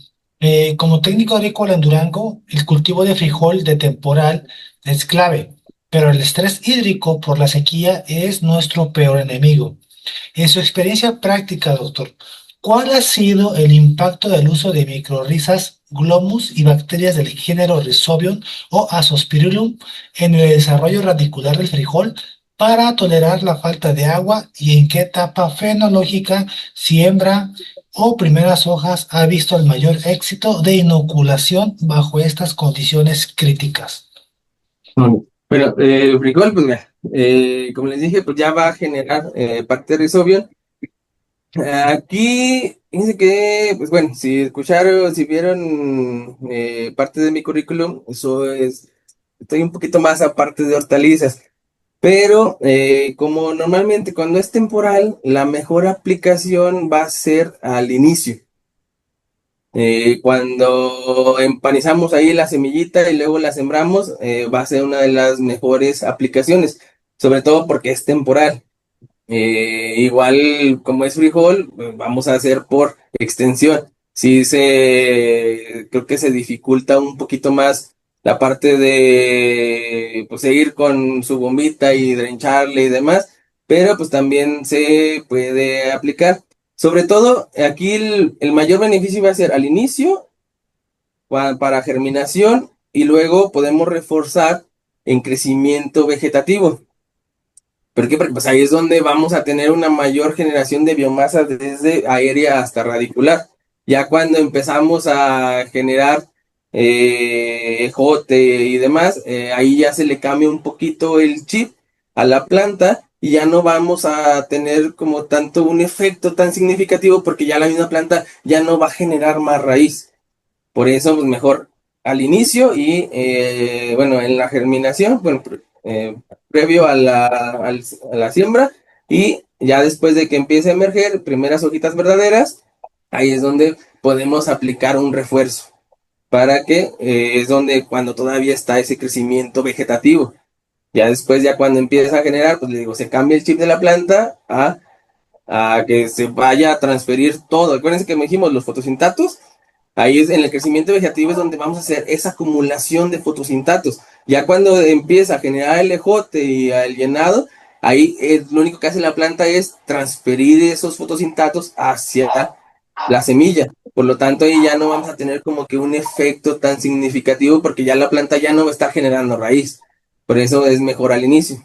como técnico agrícola en Durango, el cultivo de frijol de temporal es clave, pero el estrés hídrico por la sequía es nuestro peor enemigo. En su experiencia práctica, doctor, ¿cuál ha sido el impacto del uso de microrrizas, glomus y bacterias del género Rhizobium o Azospirillum en el desarrollo radicular del frijol para tolerar la falta de agua y en qué etapa fenológica, siembra o primeras hojas ha visto el mayor éxito de inoculación bajo estas condiciones críticas? Bueno, el frijol, pues mira, como les dije, pues ya va a generar parte de Rhizobium. Aquí, fíjense que, pues bueno, si escucharon, si vieron parte de mi currículum, estoy un poquito más aparte de hortalizas, pero como normalmente cuando es temporal, la mejor aplicación va a ser al inicio. Cuando empanizamos ahí la semillita y luego la sembramos, va a ser una de las mejores aplicaciones, sobre todo porque es temporal. Igual como es frijol, vamos a hacer por extensión. Creo que se dificulta un poquito más la parte de pues, seguir con su bombita y drencharle y demás, pero pues también se puede aplicar. Sobre todo, aquí el mayor beneficio va a ser al inicio para germinación y luego podemos reforzar en crecimiento vegetativo. ¿Por qué? Porque pues ahí es donde vamos a tener una mayor generación de biomasa desde aérea hasta radicular. Ya cuando empezamos a generar ejote y demás, ahí ya se le cambia un poquito el chip a la planta y ya no vamos a tener como tanto un efecto tan significativo porque ya la misma planta ya no va a generar más raíz. Por eso, pues mejor al inicio y, bueno, en la germinación, bueno, previo a la siembra y ya después de que empiece a emerger primeras hojitas verdaderas, ahí es donde podemos aplicar un refuerzo para que es donde cuando todavía está ese crecimiento vegetativo. Ya después, ya cuando empieza a generar, pues le digo, se cambia el chip de la planta a que se vaya a transferir todo. Acuérdense que me dijimos los fotosintatos. Ahí es en el crecimiento vegetativo es donde vamos a hacer esa acumulación de fotosintatos. Ya cuando empieza a generar el ejote y el llenado, ahí lo único que hace la planta es transferir esos fotosintatos hacia la semilla. Por lo tanto, ahí ya no vamos a tener como que un efecto tan significativo porque ya la planta ya no va a estar generando raíz. Por eso es mejor al inicio.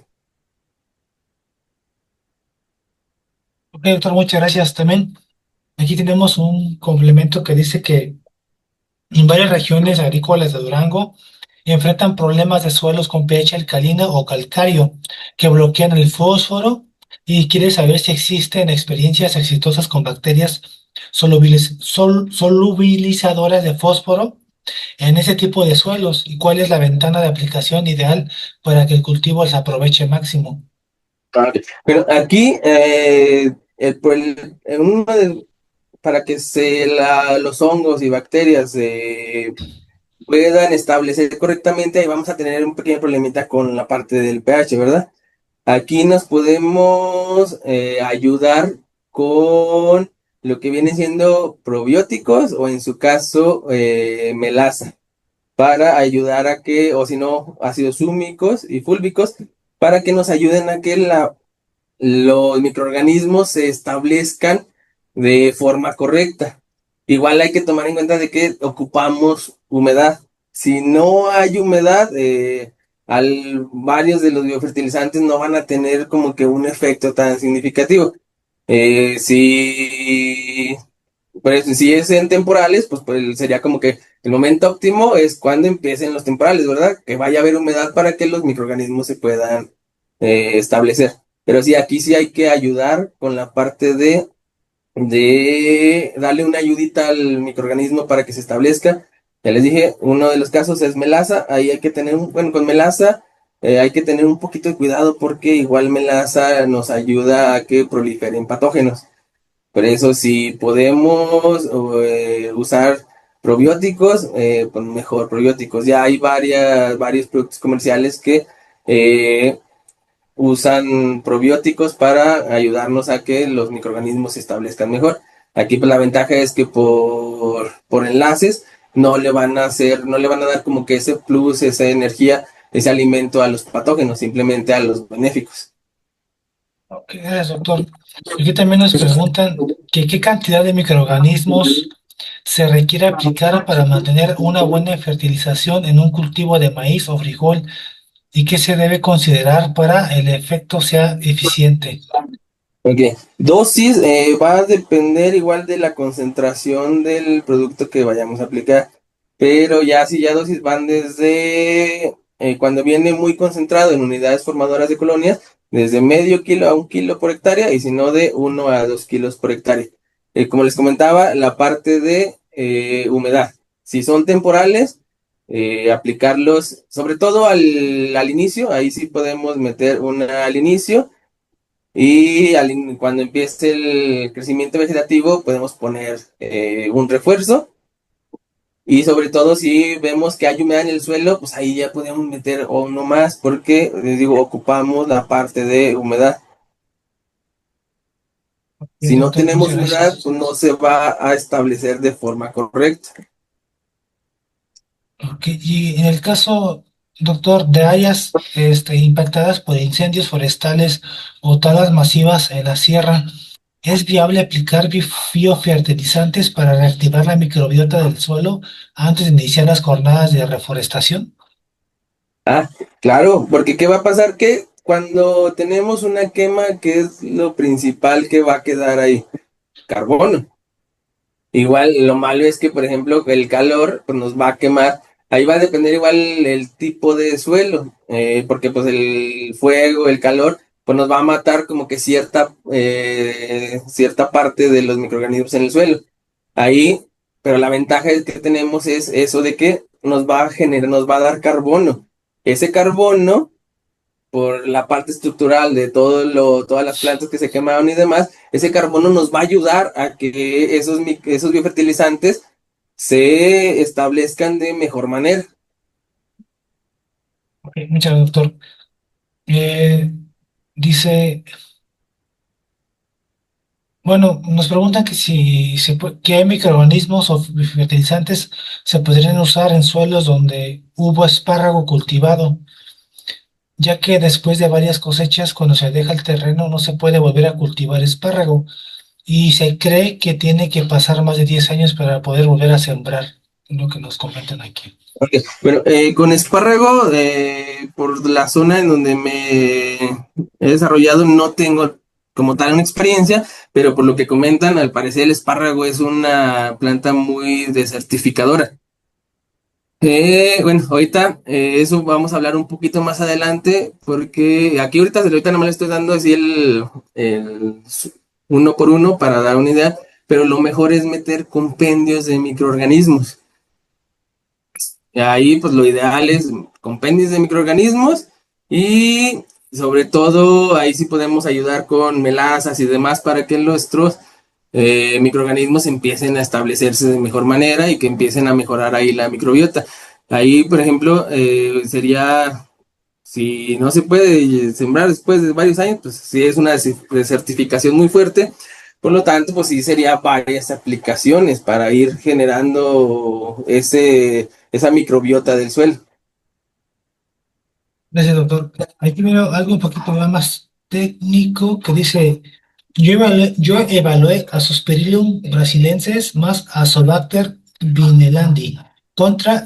Ok, doctor, muchas gracias también. Aquí tenemos un complemento que dice que en varias regiones agrícolas de Durango enfrentan problemas de suelos con pH alcalino o calcáreo que bloquean el fósforo y quiere saber si existen experiencias exitosas con bacterias solubilizadoras de fósforo en ese tipo de suelos y cuál es la ventana de aplicación ideal para que el cultivo se aproveche máximo. Pero aquí, para que los hongos y bacterias puedan establecer correctamente, ahí vamos a tener un pequeño problemita con la parte del pH, ¿verdad? Aquí nos podemos ayudar con lo que viene siendo probióticos o en su caso melaza para ayudar a que, o si no, ácidos húmicos y fúlbicos, para que nos ayuden a que los microorganismos se establezcan de forma correcta. Igual hay que tomar en cuenta de que ocupamos humedad. Si no hay humedad, varios de los biofertilizantes no van a tener como que un efecto tan significativo. Si, si es en temporales, pues sería como que el momento óptimo es cuando empiecen los temporales, ¿verdad? Que vaya a haber humedad para que los microorganismos se puedan establecer. Pero sí, aquí sí hay que ayudar con la parte de darle una ayudita al microorganismo para que se establezca. Ya les dije, uno de los casos es melaza, ahí hay que tener bueno, con melaza hay que tener un poquito de cuidado porque igual melaza nos ayuda a que proliferen patógenos. Por eso si podemos usar probióticos, pues mejor probióticos. Ya hay varios productos comerciales que eh, usan probióticos para ayudarnos a que los microorganismos se establezcan mejor. Aquí pues la ventaja es que por enlaces no le van a dar como que ese plus, esa energía, ese alimento a los patógenos, simplemente a los benéficos. Ok, gracias, doctor. Aquí también nos preguntan que qué cantidad de microorganismos se requiere aplicar para mantener una buena fertilización en un cultivo de maíz o frijol y qué se debe considerar para el efecto sea eficiente. Ok, dosis va a depender igual de la concentración del producto que vayamos a aplicar, pero ya si ya dosis van desde cuando viene muy concentrado en unidades formadoras de colonias, desde medio kilo a 1 kilo por hectárea y si no de 1 a 2 kilos por hectárea. Como les comentaba, la parte de humedad, si son temporales, aplicarlos sobre todo al inicio, ahí sí podemos meter una al inicio y cuando empiece el crecimiento vegetativo, podemos poner un refuerzo. Y sobre todo, si vemos que hay humedad en el suelo, pues ahí ya podemos meter uno más, porque, les digo, ocupamos la parte de humedad. Si Bien, no doctor, tenemos muchas humedad, gracias. pues no se va a establecer de forma correcta. Ok, y en el caso, doctor, de áreas impactadas por incendios forestales o talas masivas en la sierra, ¿es viable aplicar biofertilizantes para reactivar la microbiota del suelo antes de iniciar las jornadas de reforestación? Ah, claro, porque ¿qué va a pasar? Que cuando tenemos una quema, ¿qué es lo principal que va a quedar ahí? Carbono. Igual, lo malo es que, por ejemplo, el calor pues, nos va a quemar. Ahí va a depender igual el tipo de suelo, porque pues el fuego, el calor, pues nos va a matar como que cierta parte de los microorganismos en el suelo. Ahí, pero la ventaja que tenemos es eso de que nos va a dar carbono. Ese carbono por la parte estructural de todas las plantas que se quemaron y demás, ese carbono nos va a ayudar a que esos biofertilizantes se establezcan de mejor manera. Ok, muchas gracias, doctor. Eh, dice, bueno, nos preguntan que si qué microorganismos o fertilizantes se podrían usar en suelos donde hubo espárrago cultivado, ya que después de varias cosechas, cuando se deja el terreno, no se puede volver a cultivar espárrago y se cree que tiene que pasar más de 10 años para poder volver a sembrar, es lo que nos comentan aquí. Ok, bueno, con espárrago, por la zona en donde me he desarrollado, no tengo como tal una experiencia, pero por lo que comentan, al parecer el espárrago es una planta muy desertificadora. Bueno, ahorita eso vamos a hablar un poquito más adelante, porque aquí ahorita nomás le estoy dando así el uno por uno para dar una idea, pero lo mejor es meter compendios de microorganismos. Y ahí, pues lo ideal es compendios de microorganismos y sobre todo ahí sí podemos ayudar con melazas y demás para que nuestros microorganismos empiecen a establecerse de mejor manera y que empiecen a mejorar ahí la microbiota. Ahí, por ejemplo, sería, si no se puede sembrar después de varios años, pues sí es una desertificación muy fuerte. Por lo tanto, pues sí sería varias aplicaciones para ir generando esa microbiota del suelo. Gracias, doctor. Aquí veo algo un poquito más técnico que dice, yo evalué a Suspirillum brasilensis más a Azobacter vinelandi contra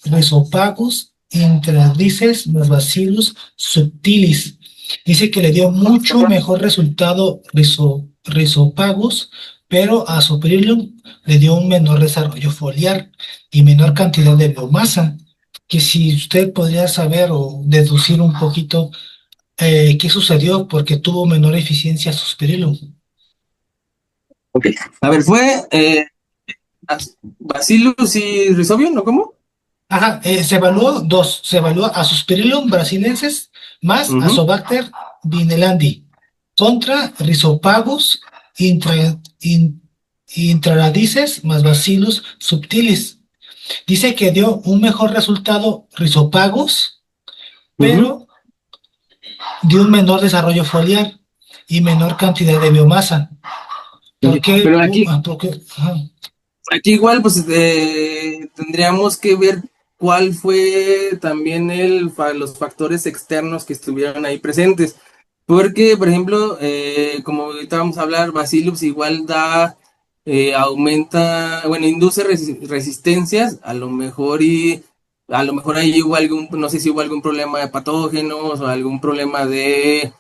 Rhizopagus intradrices más Bacillus subtilis. Dice que le dio mucho mejor resultado Rhizopagus, pero a Suspirillum le dio un menor desarrollo foliar y menor cantidad de biomasa, que si usted podría saber o deducir un poquito qué sucedió porque tuvo menor eficiencia Suspirillum. Ok. A ver, fue Bacillus y Rhizobium, ¿no? ¿Cómo? Ajá, se evaluó dos, se evaluó a Suspirillum brasilensis más Ujú, Azobacter vinelandi contra Rhizopagus intra, in- intraradices más Bacillus subtilis. Dice que dio un mejor resultado Rhizopagus, ujú. pero dio un menor desarrollo foliar y menor cantidad de biomasa. Ok. ¿Por qué? Pero aquí, ¿Por qué? Ajá. aquí igual, pues tendríamos que ver cuál fue también los factores externos que estuvieron ahí presentes. Porque, por ejemplo, como ahorita vamos a hablar, Bacillus igual aumenta, bueno, induce resistencias, a lo mejor ahí hubo algún, no sé si hubo algún problema de patógenos o algún problema de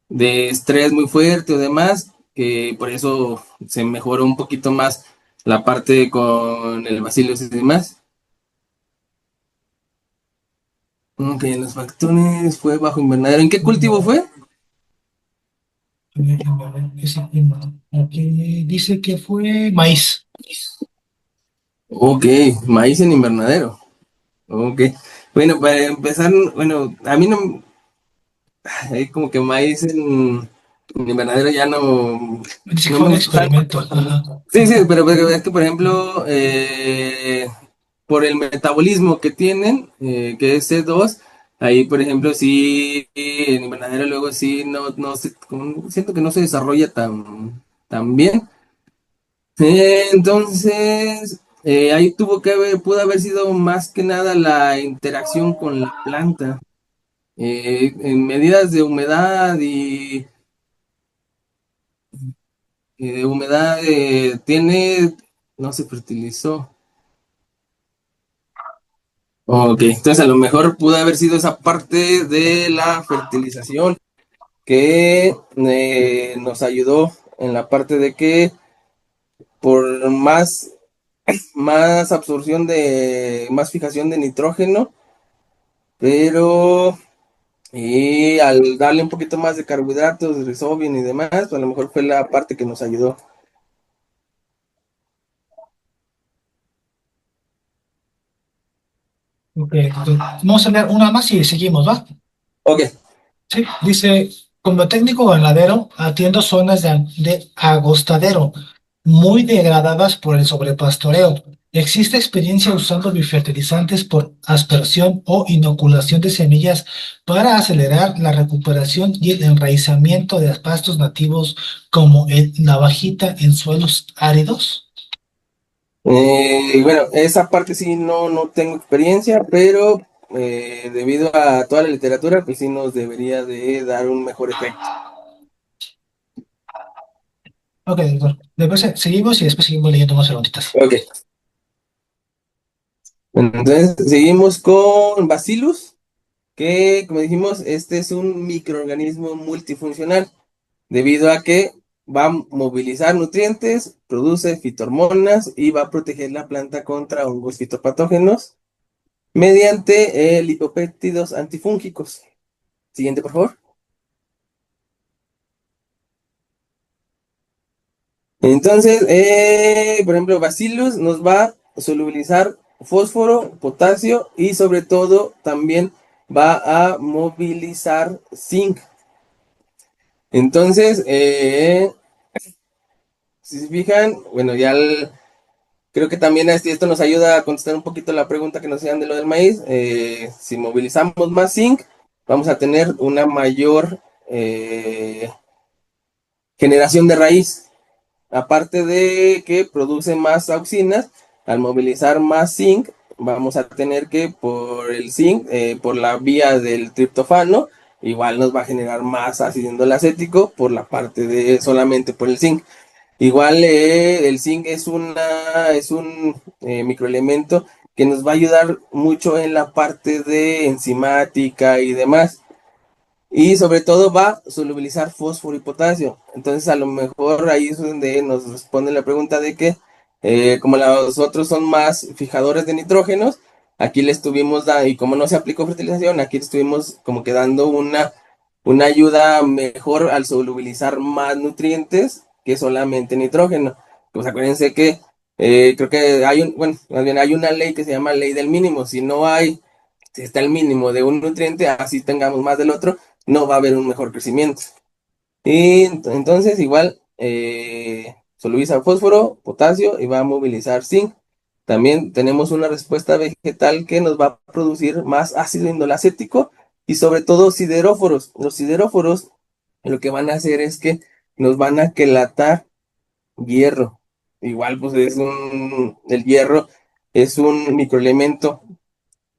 estrés muy fuerte o demás, que por eso se mejoró un poquito más la parte con el Bacillus y demás. Ok, los factores fue bajo invernadero. ¿En qué cultivo fue? Aquí dice que fue maíz. Ok, maíz en invernadero. Ok. Bueno, para empezar, bueno, a mí no, hay como que maíz en invernadero ya Dice que no fue me un gusta tanto. experimento. Ajá. Sí, sí, pero es que, por ejemplo, por el metabolismo que tienen, que es C2, ahí, por ejemplo, sí, en invernadero luego sí, siento que no se desarrolla tan bien. Entonces, ahí pudo haber sido más que nada la interacción con la planta. En medidas de humedad y de humedad no se fertilizó. Ok, entonces a lo mejor pudo haber sido esa parte de la fertilización que nos ayudó en la parte de que por más absorción más fijación de nitrógeno, pero y al darle un poquito más de carbohidratos, de Rhizobium y demás, pues a lo mejor fue la parte que nos ayudó. Ok, entonces, vamos a leer una más y seguimos, ¿va? Ok. Sí, dice, como técnico ganadero, atiendo zonas de agostadero muy degradadas por el sobrepastoreo. ¿Existe experiencia usando biofertilizantes por aspersión o inoculación de semillas para acelerar la recuperación y el enraizamiento de pastos nativos como el navajita en suelos áridos? Bueno, esa parte sí no tengo experiencia, pero debido a toda la literatura, pues sí nos debería de dar un mejor efecto. Ok, doctor. Después seguimos y después seguimos leyendo más preguntitas. Ok, bueno, entonces seguimos con Bacillus, que como dijimos, este es un microorganismo multifuncional. debido a que va a movilizar nutrientes, produce fitohormonas y va a proteger la planta contra hongos fitopatógenos mediante lipopéptidos antifúngicos. Siguiente, por favor. Entonces, por ejemplo, Bacillus nos va a solubilizar fósforo, potasio y sobre todo también va a movilizar zinc. Entonces, si se fijan, bueno, creo que también esto nos ayuda a contestar un poquito la pregunta que nos hacían de lo del maíz. Si movilizamos más zinc, vamos a tener una mayor generación de raíz. Aparte de que produce más auxinas, al movilizar más zinc, vamos a tener que por el zinc, por la vía del triptofano, igual nos va a generar más ácido indolacético por la parte de solamente por el zinc. Igual el zinc es un microelemento que nos va a ayudar mucho en la parte de enzimática y demás. Y sobre todo va a solubilizar fósforo y potasio. Entonces a lo mejor ahí es donde nos responde la pregunta de que como los otros son más fijadores de nitrógenos, aquí le estuvimos dando, y como no se aplicó fertilización, aquí le estuvimos como que dando una ayuda mejor al solubilizar más nutrientes que solamente nitrógeno. Pues acuérdense que creo que bueno, más bien hay una ley que se llama ley del mínimo. Si está el mínimo de un nutriente, así tengamos más del otro, no va a haber un mejor crecimiento. Y entonces igual solubiliza fósforo, potasio y va a movilizar zinc. También tenemos una respuesta vegetal que nos va a producir más ácido indolacético y sobre todo sideróforos. Los sideróforos lo que van a hacer es que nos van a quelatar hierro. Igual pues el hierro es un microelemento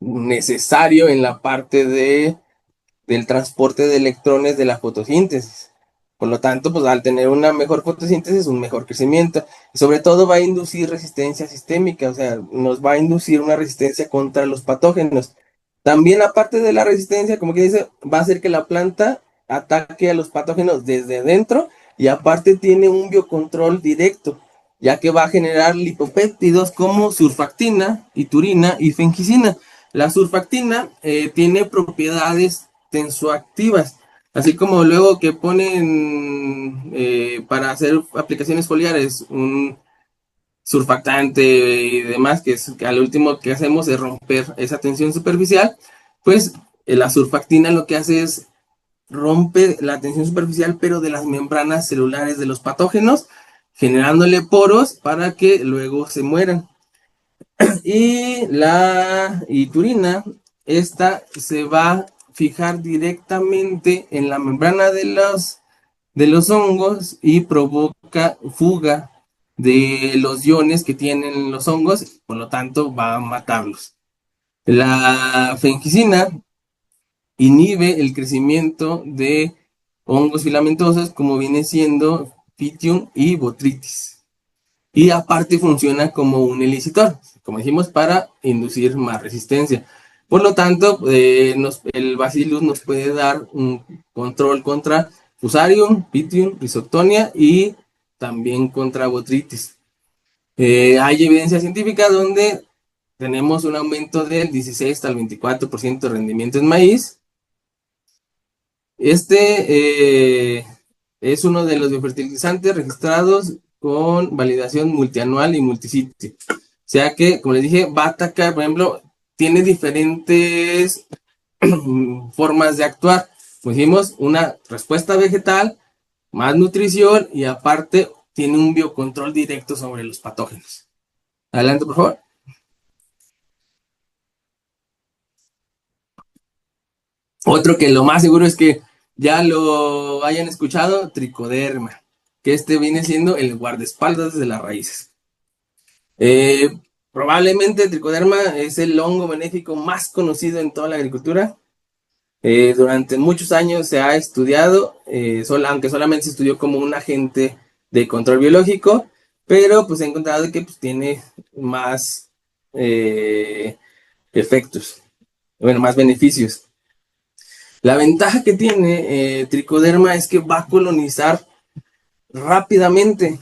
necesario en la parte del transporte de electrones de la fotosíntesis. Por lo tanto, pues al tener una mejor fotosíntesis, un mejor crecimiento. Y sobre todo va a inducir resistencia sistémica, o sea, nos va a inducir una resistencia contra los patógenos. También aparte de la resistencia, como que dice, va a hacer que la planta ataque a los patógenos desde dentro y aparte tiene un biocontrol directo, ya que va a generar lipopéptidos como surfactina, iturina y fencicina. La surfactina tiene propiedades tensoactivas, así como luego que ponen para hacer aplicaciones foliares un surfactante y demás, que al último que hacemos es romper esa tensión superficial, pues la surfactina lo que hace es rompe la tensión superficial, pero de las membranas celulares de los patógenos, generándole poros para que luego se mueran. Y la iturina, esta se va a fijar directamente en la membrana de los hongos y provoca fuga de los iones que tienen los hongos, por lo tanto va a matarlos. La fencicina inhibe el crecimiento de hongos filamentosos como viene siendo Pythium y Botrytis. Y aparte funciona como un elicitor, como dijimos, para inducir más resistencia. Por lo tanto, el Bacillus nos puede dar un control contra Fusarium, Pythium, Rhizoctonia y también contra Botrytis. Hay evidencia científica donde tenemos un aumento del 16 al 24% de rendimiento en maíz. Es uno de los biofertilizantes registrados con validación multianual y multisitio. O sea que, como les dije, va a atacar, por ejemplo, tiene diferentes formas de actuar. Como dijimos, una respuesta vegetal, más nutrición y aparte tiene un biocontrol directo sobre los patógenos. Adelante, por favor. Otro que lo más seguro es que ya lo hayan escuchado, tricoderma, que viene siendo el guardaespaldas de las raíces. Probablemente tricoderma es el hongo benéfico más conocido en toda la agricultura. Durante muchos años se ha estudiado, aunque solamente se estudió como un agente de control biológico, pero pues se ha encontrado que pues, tiene más efectos, bueno, más beneficios. La ventaja que tiene tricoderma es que va a colonizar rápidamente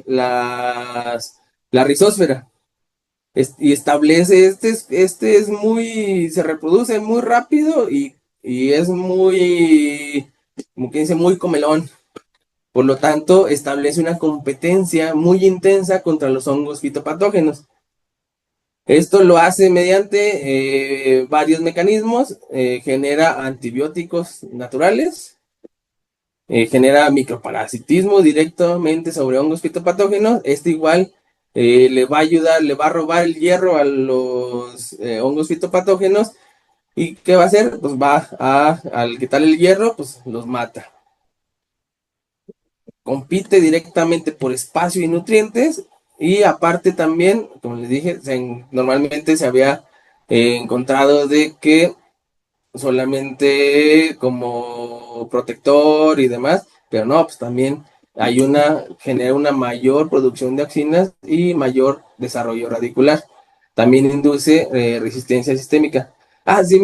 la rizósfera. Y establece, este es muy, se reproduce muy rápido y es muy, como que dice, muy comelón. Por lo tanto, establece una competencia muy intensa contra los hongos fitopatógenos. Esto lo hace mediante varios mecanismos, genera antibióticos naturales, genera microparasitismo directamente sobre hongos fitopatógenos. Este igual le va a ayudar, le va a robar el hierro a los hongos fitopatógenos. ¿Y qué va a hacer? Pues al quitarle el hierro, pues los mata. Compite directamente por espacio y nutrientes. Y aparte también, como les dije, normalmente se había encontrado de que solamente como protector y demás, pero no, pues también genera una mayor producción de auxinas y mayor desarrollo radicular. También induce resistencia sistémica. Ah, si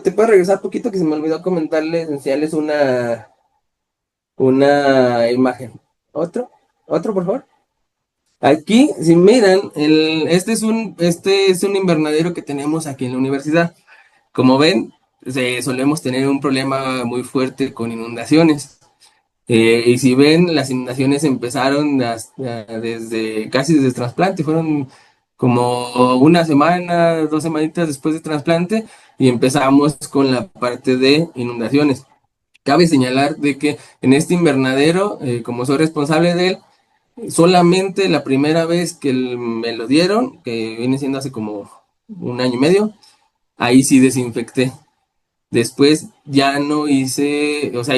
te puedo regresar un poquito que se me olvidó comentarles, enseñarles una imagen. ¿Otro, por favor? Aquí, si miran, este es un invernadero que tenemos aquí en la universidad. Como ven, solemos tener un problema muy fuerte con inundaciones. Y si ven, las inundaciones empezaron casi desde el trasplante, fueron como una semana, 2 semanitas después de trasplante y empezamos con la parte de inundaciones. Cabe señalar de que en este invernadero, como soy responsable de él, solamente la primera vez que me lo dieron, que viene siendo hace como un año y medio, ahí sí desinfecté. Después ya no hice, o sea,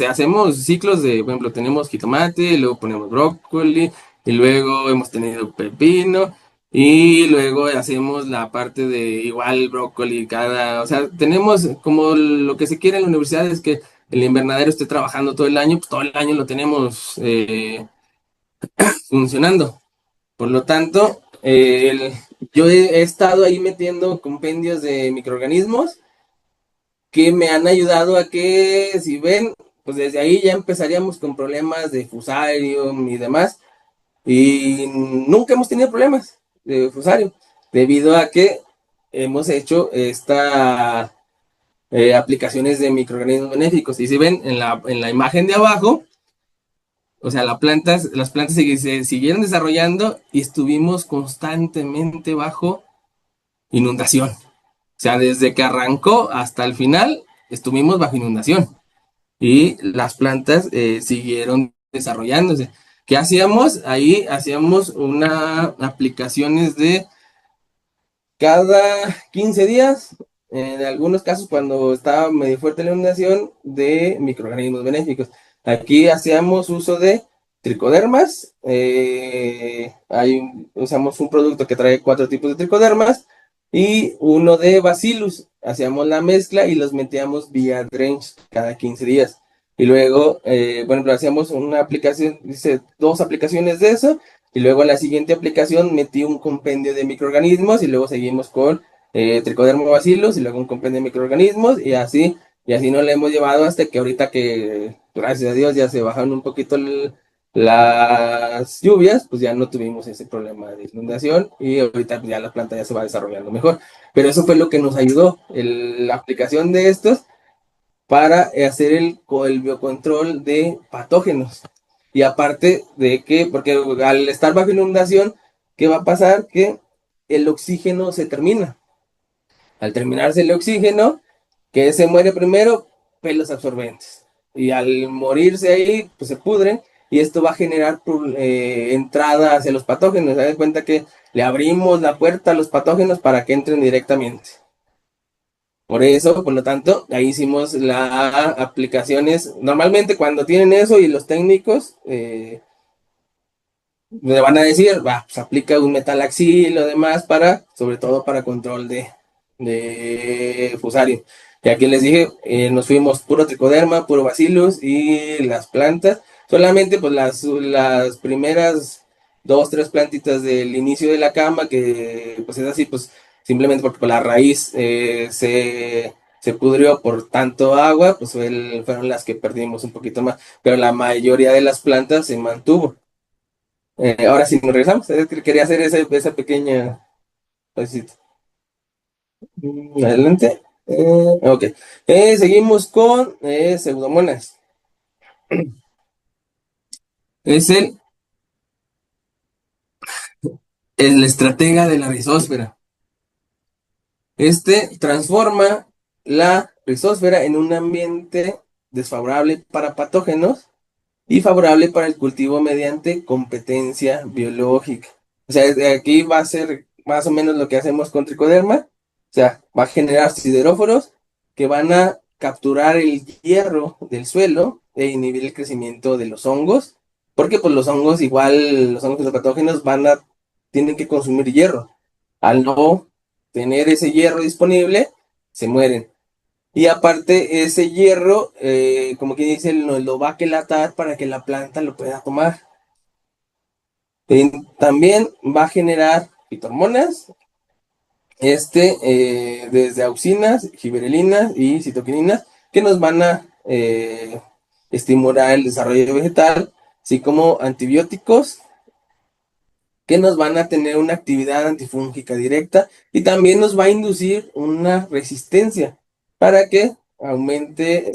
hacemos ciclos de, por ejemplo, tenemos jitomate, luego ponemos brócoli, y luego hemos tenido pepino, y luego hacemos la parte de igual brócoli o sea, tenemos como lo que se quiere en la universidad es que el invernadero esté trabajando todo el año, pues todo el año lo tenemos funcionando. Por lo tanto, yo he estado ahí metiendo compendios de microorganismos que me han ayudado a que, si ven, pues desde ahí ya empezaríamos con problemas de fusarium y demás, y nunca hemos tenido problemas de fusarium, debido a que hemos hecho esta aplicaciones de microorganismos benéficos. Y si ven en la imagen de abajo, o sea, las plantas se siguieron desarrollando y estuvimos constantemente bajo inundación. O sea, desde que arrancó hasta el final, estuvimos bajo inundación y las plantas siguieron desarrollándose. ¿Qué hacíamos? Ahí hacíamos aplicaciones de cada 15 días, en algunos casos cuando estaba medio fuerte la inundación, de microorganismos benéficos. Aquí hacíamos uso de tricodermas, usamos un producto que trae 4 tipos de tricodermas y uno de bacillus. Hacíamos la mezcla y los metíamos vía drench cada 15 días. Y luego, bueno, hacíamos una aplicación, dice 2 aplicaciones de eso, y luego en la siguiente aplicación metí un compendio de microorganismos y luego seguimos con Trichoderma bacillus y luego un compendio de microorganismos y así nos lo hemos llevado hasta que ahorita que, gracias a Dios, ya se bajaron un poquito las lluvias, pues ya no tuvimos ese problema de inundación y ahorita pues, ya la planta ya se va desarrollando mejor. Pero eso fue lo que nos ayudó, la aplicación de estos para hacer el biocontrol de patógenos. Y aparte de que, porque al estar bajo inundación, ¿qué va a pasar? Que el oxígeno se termina. Al terminarse el oxígeno, ¿qué se muere primero? Pelos absorbentes. Y al morirse ahí, pues se pudren y esto va a generar entrada hacia los patógenos. Se dan cuenta que le abrimos la puerta a los patógenos para que entren directamente. Por eso, por lo tanto, ahí hicimos las aplicaciones. Normalmente cuando tienen eso y los técnicos le van a decir, va, pues aplica un metalaxil y lo demás sobre todo para control de fusario. Y aquí les dije, nos fuimos puro tricoderma, puro bacillus y las plantas. Solamente pues las primeras 2, 3 plantitas del inicio de la cama, que pues es así, pues simplemente porque la raíz se pudrió por tanto agua, pues fueron las que perdimos un poquito más, pero la mayoría de las plantas se mantuvo. Ahora sí, nos regresamos. Es que quería hacer esa pequeña pasito. Adelante. Ok. Seguimos con Pseudomonas. Es el estratega de la rizósfera. Este transforma la rizósfera en un ambiente desfavorable para patógenos y favorable para el cultivo mediante competencia biológica. O sea, aquí va a ser más o menos lo que hacemos con tricoderma. O sea, va a generar sideróforos que van a capturar el hierro del suelo e inhibir el crecimiento de los hongos, porque pues los hongos igual, los hongos y los patógenos tienen que consumir hierro. Al no tener ese hierro disponible, se mueren. Y aparte, ese hierro, como quien dice, lo va a quelatar para que la planta lo pueda tomar. También va a generar fitohormonas, desde auxinas, giberelinas y citoquininas, que nos van a estimular el desarrollo vegetal, así como antibióticos que nos van a tener una actividad antifúngica directa y también nos va a inducir una resistencia para que aumente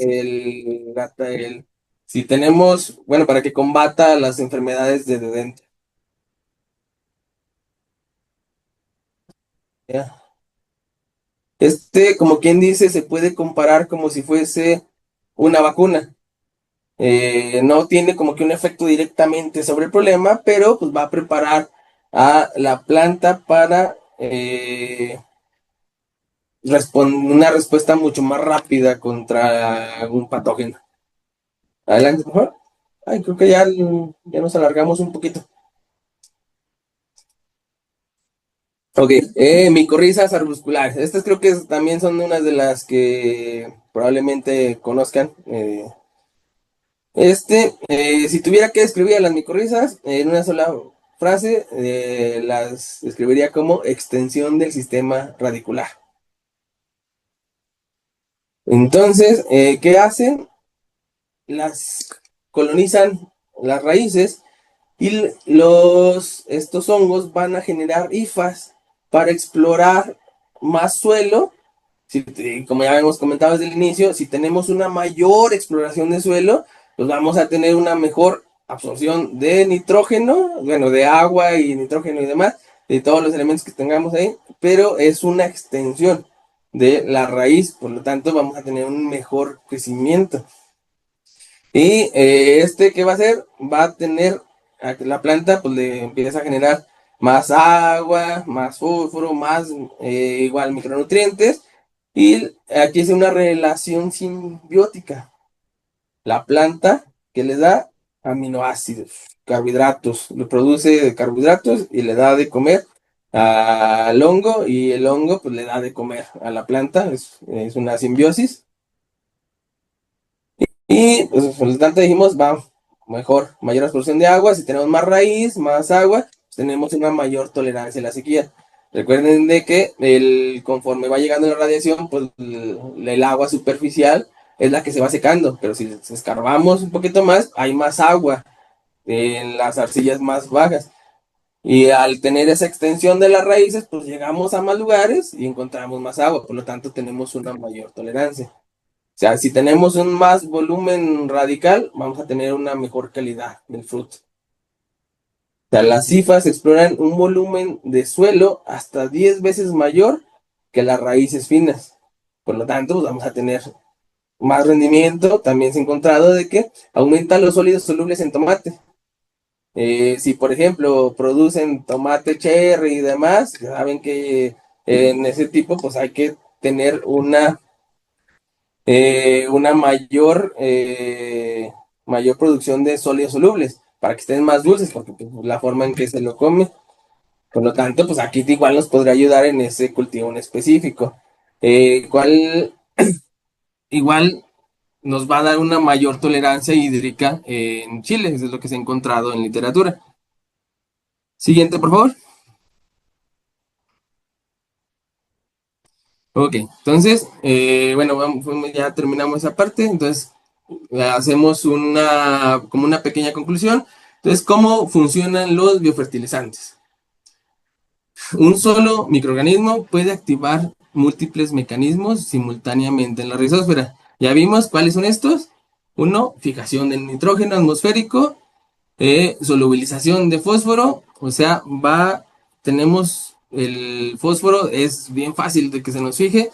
si tenemos, bueno, para que combata las enfermedades de dentro. ¿Ya? Como quien dice, se puede comparar como si fuese una vacuna. No tiene como que un efecto directamente sobre el problema, pero pues va a preparar a la planta para una respuesta mucho más rápida contra un patógeno. Adelante, por favor. Ay, creo que ya nos alargamos un poquito. Ok, micorrizas arbusculares. Estas creo que también son unas de las que probablemente conozcan. Si tuviera que describir a las micorrizas en una sola frase, las describiría como extensión del sistema radicular. Entonces, ¿qué hacen? Las colonizan las raíces y estos hongos van a generar hifas para explorar más suelo. Como ya hemos comentado desde el inicio, si tenemos una mayor exploración de suelo, pues vamos a tener una mejor absorción de nitrógeno, bueno, de agua y nitrógeno y demás, de todos los elementos que tengamos ahí, pero es una extensión de la raíz, por lo tanto vamos a tener un mejor crecimiento. Y ¿qué va a hacer? Va a tener a que la planta pues le empieza a generar más agua, más fósforo, más igual micronutrientes. Y aquí es una relación simbiótica. La planta que le da aminoácidos, carbohidratos, le produce carbohidratos y le da de comer al hongo y el hongo pues le da de comer a la planta. Es una simbiosis. Y pues, por lo tanto dijimos, va mejor, mayor absorción de agua. Si tenemos más raíz, más agua, pues, tenemos una mayor tolerancia a la sequía. Recuerden de que conforme va llegando la radiación, pues el agua superficial es la que se va secando, pero si escarbamos un poquito más, hay más agua en las arcillas más bajas. Y al tener esa extensión de las raíces, pues llegamos a más lugares y encontramos más agua, por lo tanto tenemos una mayor tolerancia. O sea, si tenemos un más volumen radical, vamos a tener una mejor calidad del fruto. O sea, las cifras exploran un volumen de suelo hasta 10 veces mayor que las raíces finas. Por lo tanto, pues vamos a tener más rendimiento. También se ha encontrado de que aumentan los sólidos solubles en tomate. Si, por ejemplo, producen tomate cherry y demás, ya saben que en ese tipo, pues hay que tener una mayor producción de sólidos solubles para que estén más dulces, porque pues, la forma en que se lo come. Por lo tanto, pues aquí igual nos podría ayudar en ese cultivo en específico. ¿Cuál igual nos va a dar una mayor tolerancia hídrica en Chile? Eso es lo que se ha encontrado en literatura. Siguiente, por favor. Ok, entonces, bueno, ya terminamos esa parte, entonces hacemos como una pequeña conclusión. Entonces, ¿cómo funcionan los biofertilizantes? Un solo microorganismo puede activar múltiples mecanismos simultáneamente en la rizósfera. Ya vimos cuáles son estos. Uno, fijación del nitrógeno atmosférico, solubilización de fósforo, o sea, tenemos el fósforo, es bien fácil de que se nos fije,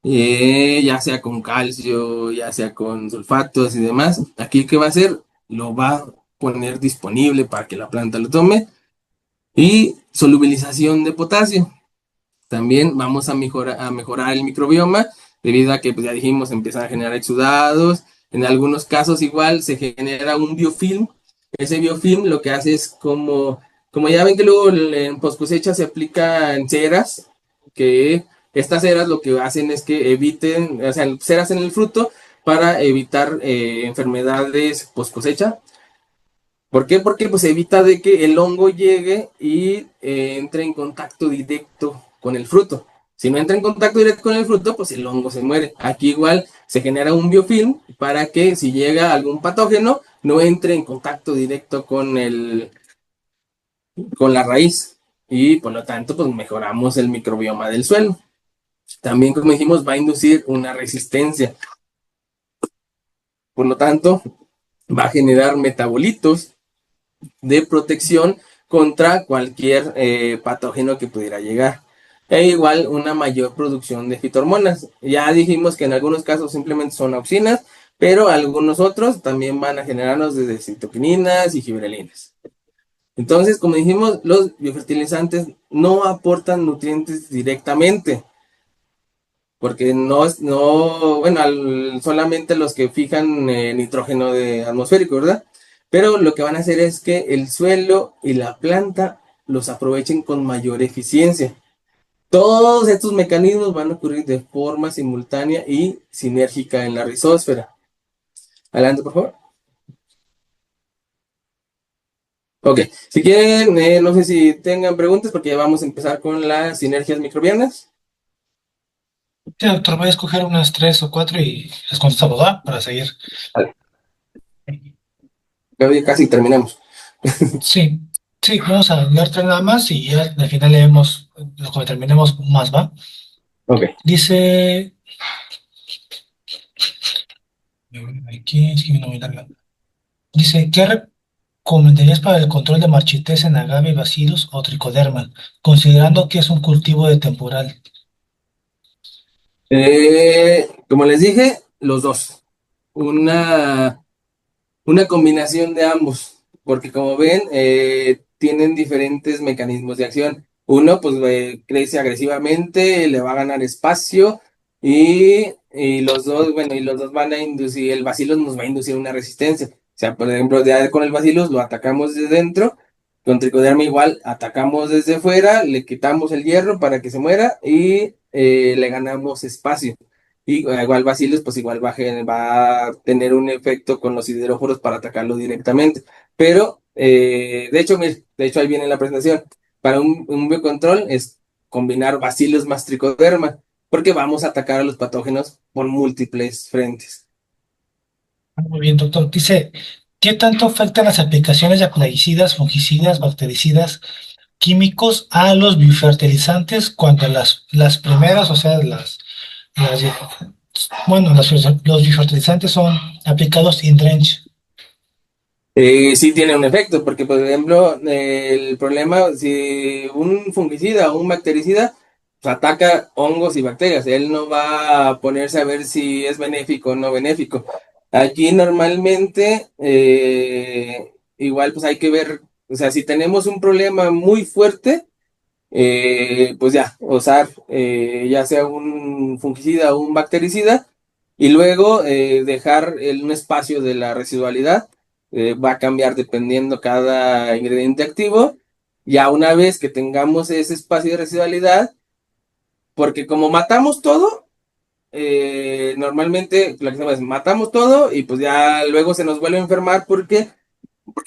ya sea con calcio, ya sea con sulfatos y demás. Aquí, ¿qué va a hacer? Lo va a poner disponible para que la planta lo tome. Y solubilización de potasio. También vamos a mejorar el microbioma, debido a que, pues ya dijimos, empiezan a generar exudados. En algunos casos igual se genera un biofilm. Ese biofilm lo que hace es como ya ven que luego en post cosecha se aplican ceras, que estas ceras lo que hacen es que eviten, o sea, ceras en el fruto para evitar enfermedades post cosecha. ¿Por qué? Porque pues evita de que el hongo llegue y entre en contacto directo con el fruto. Si no entra en contacto directo con el fruto, pues el hongo se muere. Aquí igual se genera un biofilm para que si llega algún patógeno, no entre en contacto directo con la raíz. Y por lo tanto, pues mejoramos el microbioma del suelo. También, como dijimos, va a inducir una resistencia. Por lo tanto, va a generar metabolitos de protección contra cualquier patógeno que pudiera llegar. E igual una mayor producción de fitohormonas. Ya dijimos que en algunos casos simplemente son auxinas, pero algunos otros también van a generarnos desde citoquininas y gibrelinas. Entonces, como dijimos, los biofertilizantes no aportan nutrientes directamente, porque bueno, solamente los que fijan nitrógeno atmosférico, ¿verdad? Pero lo que van a hacer es que el suelo y la planta los aprovechen con mayor eficiencia. Todos estos mecanismos van a ocurrir de forma simultánea y sinérgica en la rizósfera. Adelante, por favor. Ok, si quieren, no sé si tengan preguntas porque ya vamos a empezar con las sinergias microbianas. Sí, doctor, voy a escoger unas tres o cuatro y les contestamos, ¿va? Para seguir. Vale, ya casi terminamos. Sí, sí, vamos a hablar tres nada más y ya al final leemos lo que terminemos más, ¿va? Ok. Dice, aquí es que no muy larga. Dice, ¿qué recomendarías para el control de marchitez en agave, bacillus o tricoderma, considerando que es un cultivo de temporal? Como les dije, los dos. Una Una combinación de ambos, porque como ven, tienen diferentes mecanismos de acción. Uno, pues crece agresivamente, le va a ganar espacio y los dos, bueno, y los dos van a inducir, el bacillus nos va a inducir una resistencia. O sea, por ejemplo, ya con el bacillus lo atacamos desde dentro, con tricoderma igual, atacamos desde fuera, le quitamos el hierro para que se muera y le ganamos espacio. Y igual Bacillus, pues igual va a tener un efecto con los sideróforos para atacarlo directamente. Pero, de hecho ahí viene la presentación. Para un biocontrol es combinar Bacillus más tricoderma, porque vamos a atacar a los patógenos por múltiples frentes. Muy bien, doctor. Dice, ¿qué tanto afectan las aplicaciones de plaguicidas, fungicidas, bactericidas, químicos a los biofertilizantes cuando las primeras, o sea, las bueno, los biofertilizantes son aplicados in drench? Sí tiene un efecto, porque por ejemplo, el problema, si un fungicida o un bactericida pues, ataca hongos y bacterias, él no va a ponerse a ver si es benéfico o no benéfico. Aquí normalmente, igual pues hay que ver, o sea, si tenemos un problema muy fuerte, pues ya, usar ya sea un fungicida o un bactericida y luego dejar un espacio de la residualidad. Va a cambiar dependiendo cada ingrediente activo. Ya una vez que tengamos ese espacio de residualidad, porque como matamos todo, normalmente lo que hacemos es matamos todo y pues ya luego se nos vuelve a enfermar porque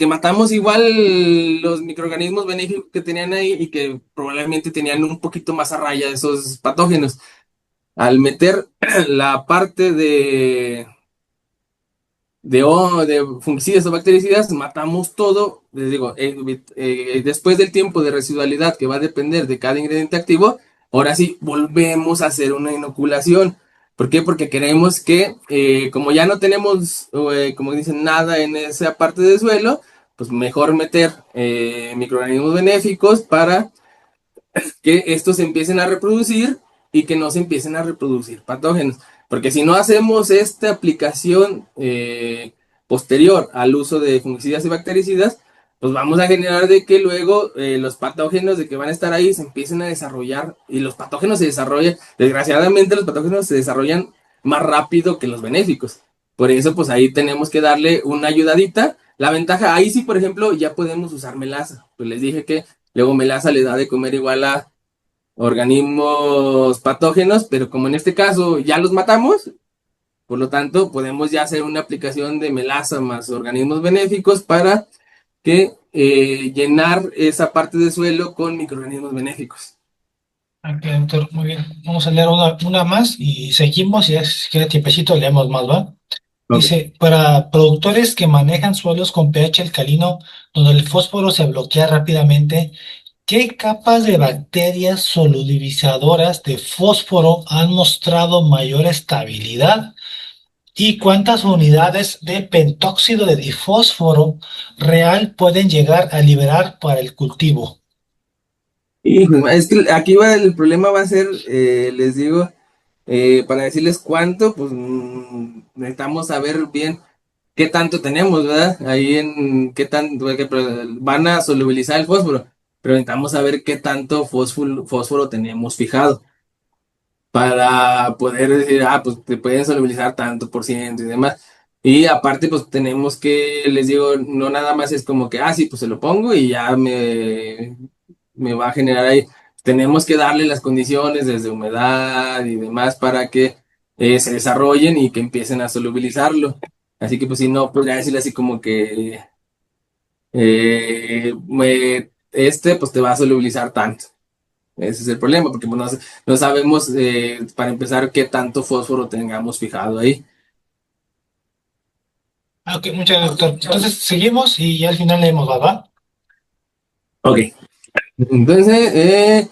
matamos igual los microorganismos benéficos que tenían ahí y que probablemente tenían un poquito más a raya esos patógenos. al meter la parte de fungicidas o bactericidas, matamos todo, les digo, después del tiempo de residualidad que va a depender de cada ingrediente activo, ahora sí volvemos a hacer una inoculación. ¿Por qué? Porque queremos que, como ya no tenemos, como dicen, nada en esa parte del suelo, pues mejor meter microorganismos benéficos para que estos se empiecen a reproducir y que no se empiecen a reproducir patógenos. Porque si no hacemos esta aplicación posterior al uso de fungicidas y bactericidas, pues vamos a generar de que luego los patógenos de que van a estar ahí se empiecen a desarrollar y los patógenos se desarrollan, desgraciadamente los patógenos se desarrollan más rápido que los benéficos. Por eso pues ahí tenemos que darle una ayudadita. La ventaja, ahí sí por ejemplo ya podemos usar melaza. Pues les dije que luego melaza le da de comer igual a organismos patógenos, pero como en este caso ya los matamos, por lo tanto podemos ya hacer una aplicación de melaza más organismos benéficos para que llenar esa parte del suelo con microorganismos benéficos. Ok, doctor, muy bien. Vamos a leer una más y seguimos. Y si quiere tiempecito, leemos más, ¿va? Ok. Dice, para productores que manejan suelos con pH alcalino, donde el fósforo se bloquea rápidamente, ¿qué capas de bacterias solubilizadoras de fósforo han mostrado mayor estabilidad? ¿Y cuántas unidades de pentóxido de difósforo real pueden llegar a liberar para el cultivo? Y es que aquí va el problema va a ser, les digo, para decirles cuánto, pues necesitamos saber bien qué tanto tenemos, ¿verdad? Ahí en qué tanto, porque, van a solubilizar el fósforo, pero necesitamos saber qué tanto fósforo tenemos fijado para poder decir, ah, pues te pueden solubilizar tanto por ciento y demás. Y aparte, pues tenemos que, les digo, no nada más es como que, ah, sí, pues se lo pongo y ya me va a generar ahí. Tenemos que darle las condiciones desde humedad y demás para que se desarrollen y que empiecen a solubilizarlo. Así que pues si no, podría decirle así como que pues te va a solubilizar tanto. Ese es el problema, porque pues, no sabemos para empezar qué tanto fósforo tengamos fijado ahí. Ok, muchas gracias, doctor. Entonces, seguimos y ya al final leemos, ¿va? Ok, entonces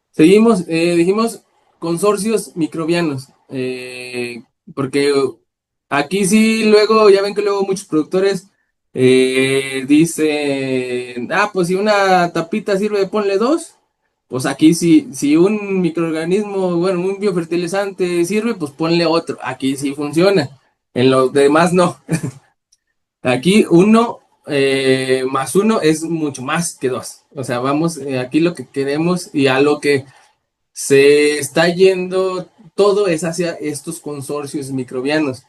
seguimos, dijimos consorcios microbianos, porque aquí sí, luego, ya ven que luego muchos productores dicen, ah, pues si una tapita sirve, ponle dos. Pues aquí si un microorganismo, bueno, un biofertilizante sirve, pues ponle otro. Aquí sí funciona. En los demás no. Aquí uno más uno es mucho más que dos. O sea, vamos, aquí lo que queremos y a lo que se está yendo todo es hacia estos consorcios microbianos,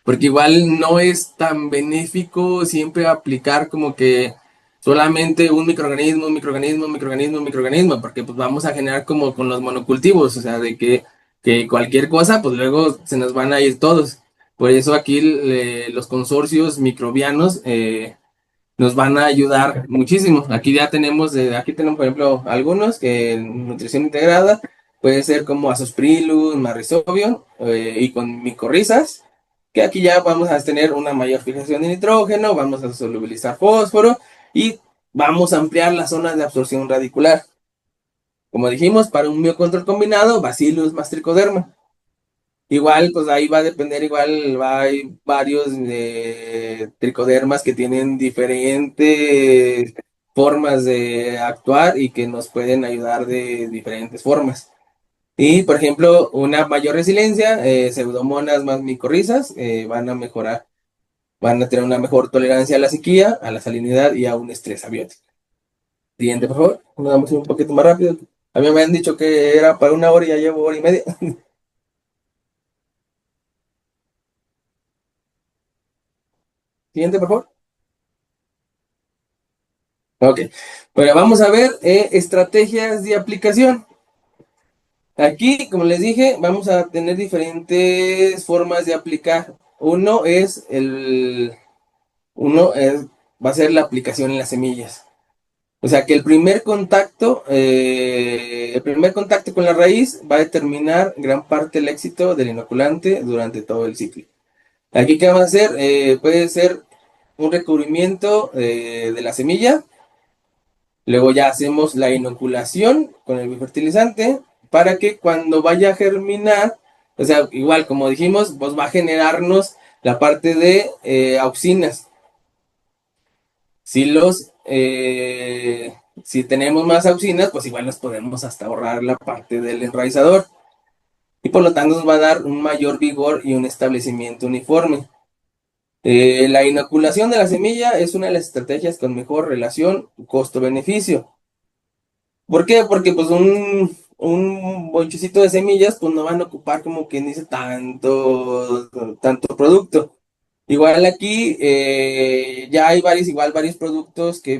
porque igual no es tan benéfico siempre aplicar como que solamente un microorganismo, un microorganismo, un microorganismo, un microorganismo, porque pues vamos a generar como con los monocultivos, o sea, de que cualquier cosa, pues luego se nos van a ir todos. Por eso aquí los consorcios microbianos nos van a ayudar muchísimo. Aquí tenemos, por ejemplo, algunos que en nutrición integrada puede ser como Azosprilum, Marrizobium y con micorrizas, que aquí ya vamos a tener una mayor fijación de nitrógeno, vamos a solubilizar fósforo y vamos a ampliar las zonas de absorción radicular. Como dijimos, para un biocontrol combinado, Bacillus más Trichoderma. Igual, pues ahí va a depender, igual hay varios tricodermas que tienen diferentes formas de actuar y que nos pueden ayudar de diferentes formas. Y, por ejemplo, una mayor resiliencia, pseudomonas más micorrizas van a mejorar, van a tener una mejor tolerancia a la sequía, a la salinidad y a un estrés abiótico. Siguiente, por favor, nos vamos a ir un poquito más rápido. A mí me han dicho que era para una hora y ya llevo hora y media. Siguiente, por favor. Ok, bueno, vamos a ver estrategias de aplicación. Aquí, como les dije, vamos a tener diferentes formas de aplicar. Uno es, va a ser la aplicación en las semillas. O sea que el primer contacto con la raíz va a determinar gran parte del éxito del inoculante durante todo el ciclo. Aquí, ¿qué vamos a hacer? Puede ser un recubrimiento de la semilla. Luego ya hacemos la inoculación con el biofertilizante para que cuando vaya a germinar, o sea, igual como dijimos, pues va a generarnos la parte de auxinas. Si si tenemos más auxinas, pues igual nos podemos hasta ahorrar la parte del enraizador. Y por lo tanto nos va a dar un mayor vigor y un establecimiento uniforme. La inoculación de la semilla es una de las estrategias con mejor relación costo-beneficio. ¿Por qué? Porque pues un bonchecito de semillas pues no van a ocupar como quien dice tanto producto. Igual aquí ya hay varios productos que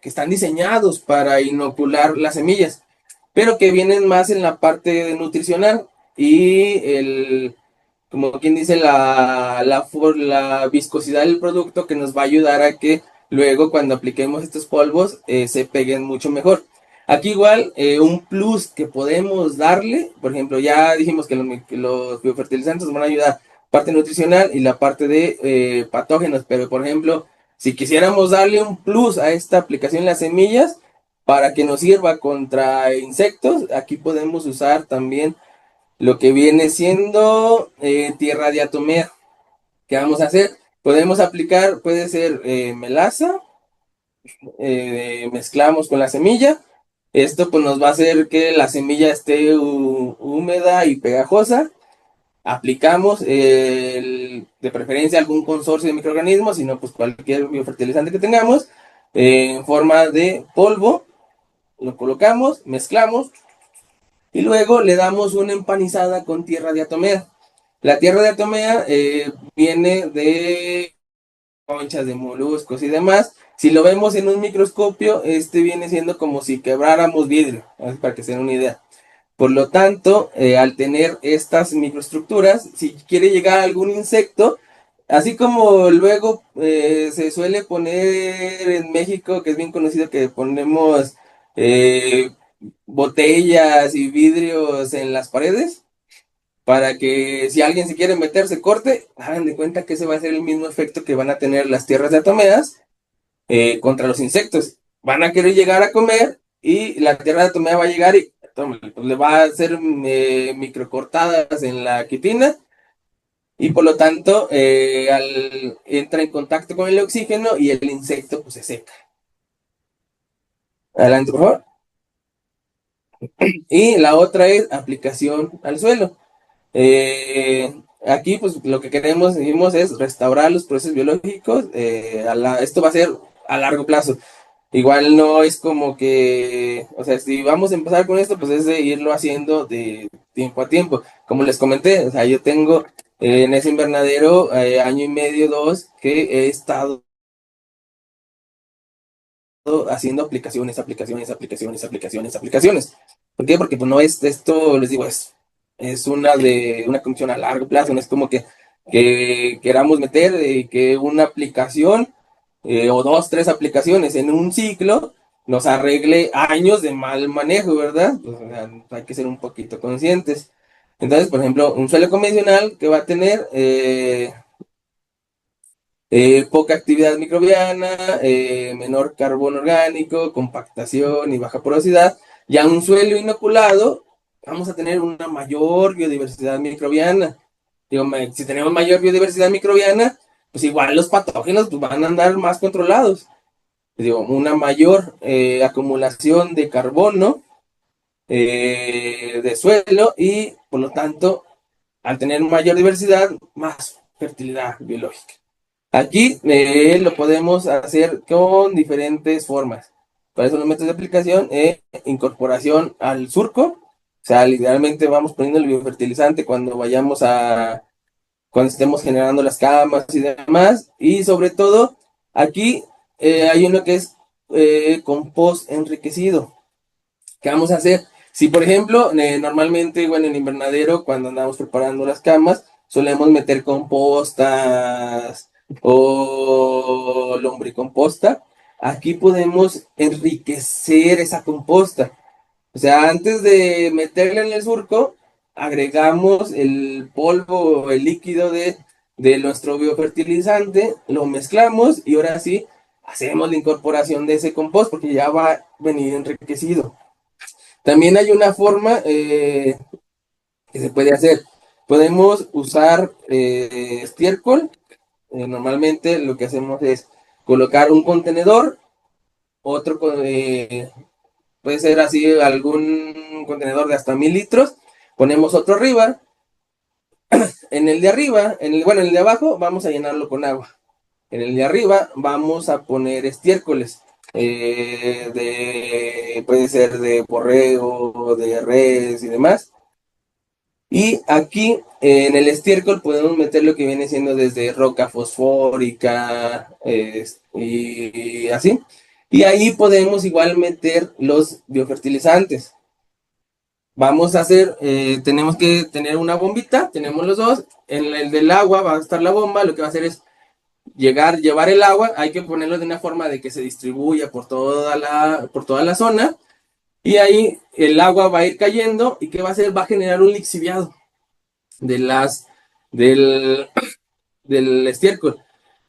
que están diseñados para inocular las semillas, pero que vienen más en la parte nutricional y como quien dice, la viscosidad del producto que nos va a ayudar a que luego cuando apliquemos estos polvos se peguen mucho mejor. Aquí igual un plus que podemos darle, por ejemplo, ya dijimos que que los biofertilizantes nos van a ayudar parte nutricional y la parte de patógenos, pero por ejemplo, si quisiéramos darle un plus a esta aplicación en las semillas para que nos sirva contra insectos, aquí podemos usar también lo que viene siendo tierra diatomea. ¿Qué vamos a hacer? Podemos aplicar, puede ser melaza, mezclamos con la semilla. Esto pues nos va a hacer que la semilla esté húmeda y pegajosa. Aplicamos de preferencia algún consorcio de microorganismos, sino pues cualquier biofertilizante que tengamos, en forma de polvo. Lo colocamos, mezclamos y luego le damos una empanizada con tierra diatomea. La tierra diatomea viene de conchas de moluscos y demás. Si lo vemos en un microscopio, este viene siendo como si quebráramos vidrio, para que se den una idea. Por lo tanto, al tener estas microestructuras, si quiere llegar a algún insecto, así como luego se suele poner en México, que es bien conocido que ponemos eh, botellas y vidrios en las paredes, para que si alguien se quiere meter, se corte, hagan de cuenta que ese va a ser el mismo efecto que van a tener las tierras diatomeas contra los insectos. Van a querer llegar a comer y la tierra diatomea va a llegar y tómale, pues, le va a hacer microcortadas en la quitina y por lo tanto entra en contacto con el oxígeno y el insecto pues se seca. Adelante, por favor. Y la otra es aplicación al suelo. Aquí, pues lo que queremos, dijimos, es restaurar los procesos biológicos. Esto va a ser a largo plazo. Igual no es como que, o sea, si vamos a empezar con esto, pues es de irlo haciendo de tiempo a tiempo. Como les comenté, o sea, yo tengo en ese invernadero año y medio, dos, que he estado haciendo aplicaciones. ¿Por qué? Porque pues no es esto, les digo, es una comisión a largo plazo, no es como que queramos meter que una aplicación o dos, tres aplicaciones en un ciclo nos arregle años de mal manejo, ¿verdad? Pues, o sea, hay que ser un poquito conscientes. Entonces, por ejemplo, un suelo convencional que va a tener poca actividad microbiana, menor carbono orgánico, compactación y baja porosidad. Ya un suelo inoculado, vamos a tener una mayor biodiversidad microbiana. Digo, si tenemos mayor biodiversidad microbiana, pues igual los patógenos pues, van a andar más controlados. Digo, una mayor acumulación de carbono de suelo y por lo tanto, al tener mayor diversidad, más fertilidad biológica. Aquí lo podemos hacer con diferentes formas. Para eso los métodos de aplicación, incorporación al surco. O sea, literalmente vamos poniendo el biofertilizante cuando estemos generando las camas y demás. Y sobre todo, aquí hay uno que es compost enriquecido. ¿Qué vamos a hacer? Si, por ejemplo, normalmente, bueno, en el invernadero, cuando andamos preparando las camas, solemos meter compostas o lombricomposta. aquí podemos enriquecer esa composta. O sea, antes de meterla en el surco, agregamos el polvo, el líquido de nuestro biofertilizante, lo mezclamos y ahora sí hacemos la incorporación de ese compost porque ya va a venir enriquecido. También hay una forma que se puede hacer. Podemos usar estiércol. Normalmente lo que hacemos es colocar un contenedor, otro puede ser así algún contenedor de hasta 1000 litros. Ponemos otro arriba. En el de arriba, bueno, en el de abajo vamos a llenarlo con agua. En el de arriba vamos a poner estiércoles. Puede ser de borrego, de res y demás. Y aquí en el estiércol podemos meter lo que viene siendo desde roca fosfórica y así. Y ahí podemos igual meter los biofertilizantes. Vamos a hacer, tenemos que tener una bombita, tenemos los dos. En el del agua va a estar la bomba, lo que va a hacer es llevar el agua, hay que ponerlo de una forma de que se distribuya por toda la zona. Y ahí el agua va a ir cayendo y ¿qué va a hacer? Va a generar un lixiviado de las, del, del estiércol.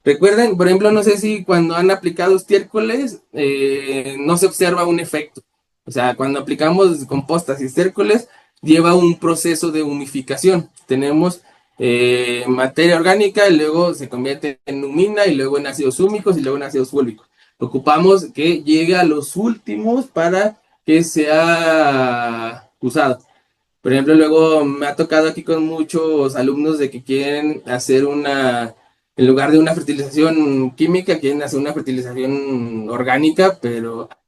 Recuerden, por ejemplo, no sé si cuando han aplicado estiércoles no se observa un efecto. O sea, cuando aplicamos compostas y estiércoles lleva un proceso de humificación. Tenemos materia orgánica y luego se convierte en humina y luego en ácidos húmicos y luego en ácidos fúlvicos. Ocupamos que llegue a los últimos para que sea usado. Por ejemplo, luego me ha tocado aquí con muchos alumnos de que quieren hacer en lugar de una fertilización química, quieren hacer una fertilización orgánica,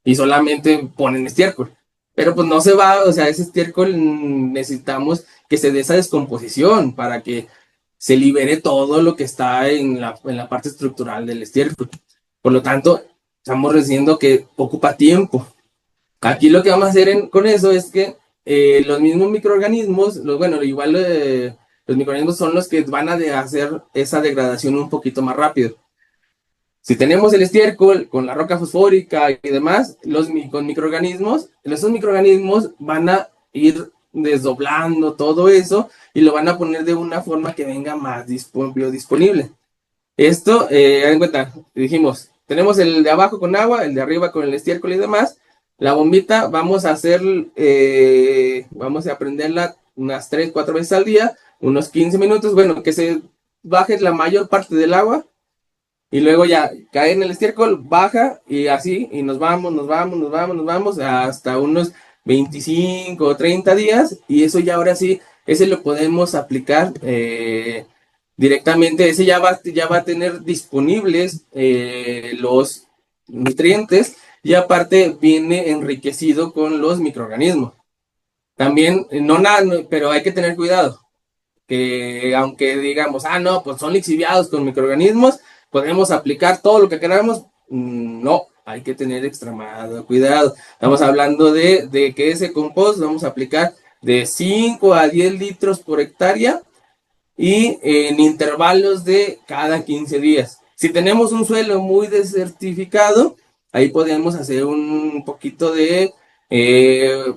y solamente ponen estiércol. Pero pues no se va, o sea, ese estiércol necesitamos que se dé esa descomposición para que se libere todo lo que está en la parte estructural del estiércol. Por lo tanto, estamos diciendo que ocupa tiempo. Aquí lo que vamos a hacer con eso es que los mismos microorganismos, bueno, igual los microorganismos son los que van a hacer esa degradación un poquito más rápido. Si tenemos el estiércol con la roca fosfórica y demás, con microorganismos, esos microorganismos van a ir desdoblando todo eso y lo van a poner de una forma que venga más biodisponible. Esto, en cuenta, dijimos, tenemos el de abajo con agua, el de arriba con el estiércol y demás. La bombita vamos a vamos a prenderla unas 3, 4 veces al día, unos 15 minutos, bueno, que se baje la mayor parte del agua y luego ya cae en el estiércol, baja y así, y nos vamos hasta unos 25 o 30 días y eso ya ahora sí, ese lo podemos aplicar directamente, ese ya va a tener disponibles los nutrientes y aparte viene enriquecido con los microorganismos. También, no nada, pero hay que tener cuidado, que aunque digamos, no, pues son lixiviados con microorganismos, podemos aplicar todo lo que queramos, no, hay que tener extremado cuidado. Estamos hablando de que ese compost vamos a aplicar de 5 a 10 litros por hectárea y en intervalos de cada 15 días. Si tenemos un suelo muy desertificado, ahí podemos hacer un poquito de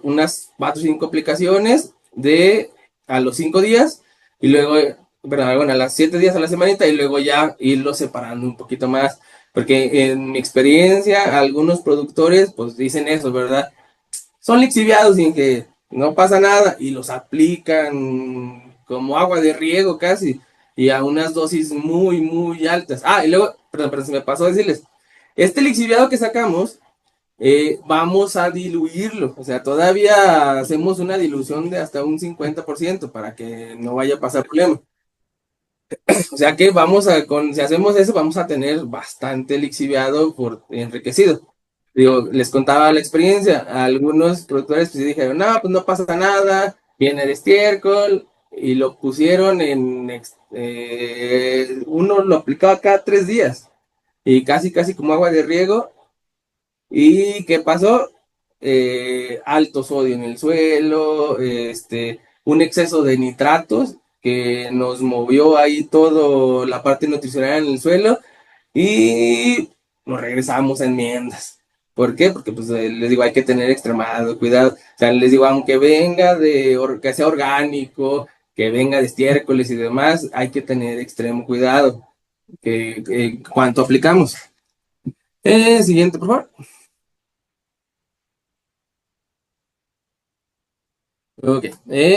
unas 4 o 5 aplicaciones a los 5 días y luego, bueno, a las 7 días a la semanita y luego ya irlo separando un poquito más. Porque en mi experiencia, algunos productores pues dicen eso, ¿verdad? Son lixiviados sin que no pasa nada y los aplican como agua de riego casi y a unas dosis muy, muy altas. Y luego, perdón, se me pasó a decirles, este lixiviado que sacamos, vamos a diluirlo, o sea, todavía hacemos una dilución de hasta un 50% para que no vaya a pasar problema. O sea que si hacemos eso, vamos a tener bastante lixiviado por enriquecido. Digo, les contaba la experiencia, a algunos productores pues dijeron, no, pues no pasa nada, viene el estiércol, y lo pusieron uno lo aplicaba cada 3 días, y casi como agua de riego, y ¿qué pasó? Alto sodio en el suelo, un exceso de nitratos, que nos movió ahí toda la parte nutricional en el suelo, y nos regresamos a enmiendas. ¿Por qué? Porque pues les digo, hay que tener extremado cuidado. O sea, les digo, aunque venga que sea orgánico, que venga de estiércoles y demás, hay que tener extremo cuidado cuánto aplicamos. Siguiente, por favor. Ok.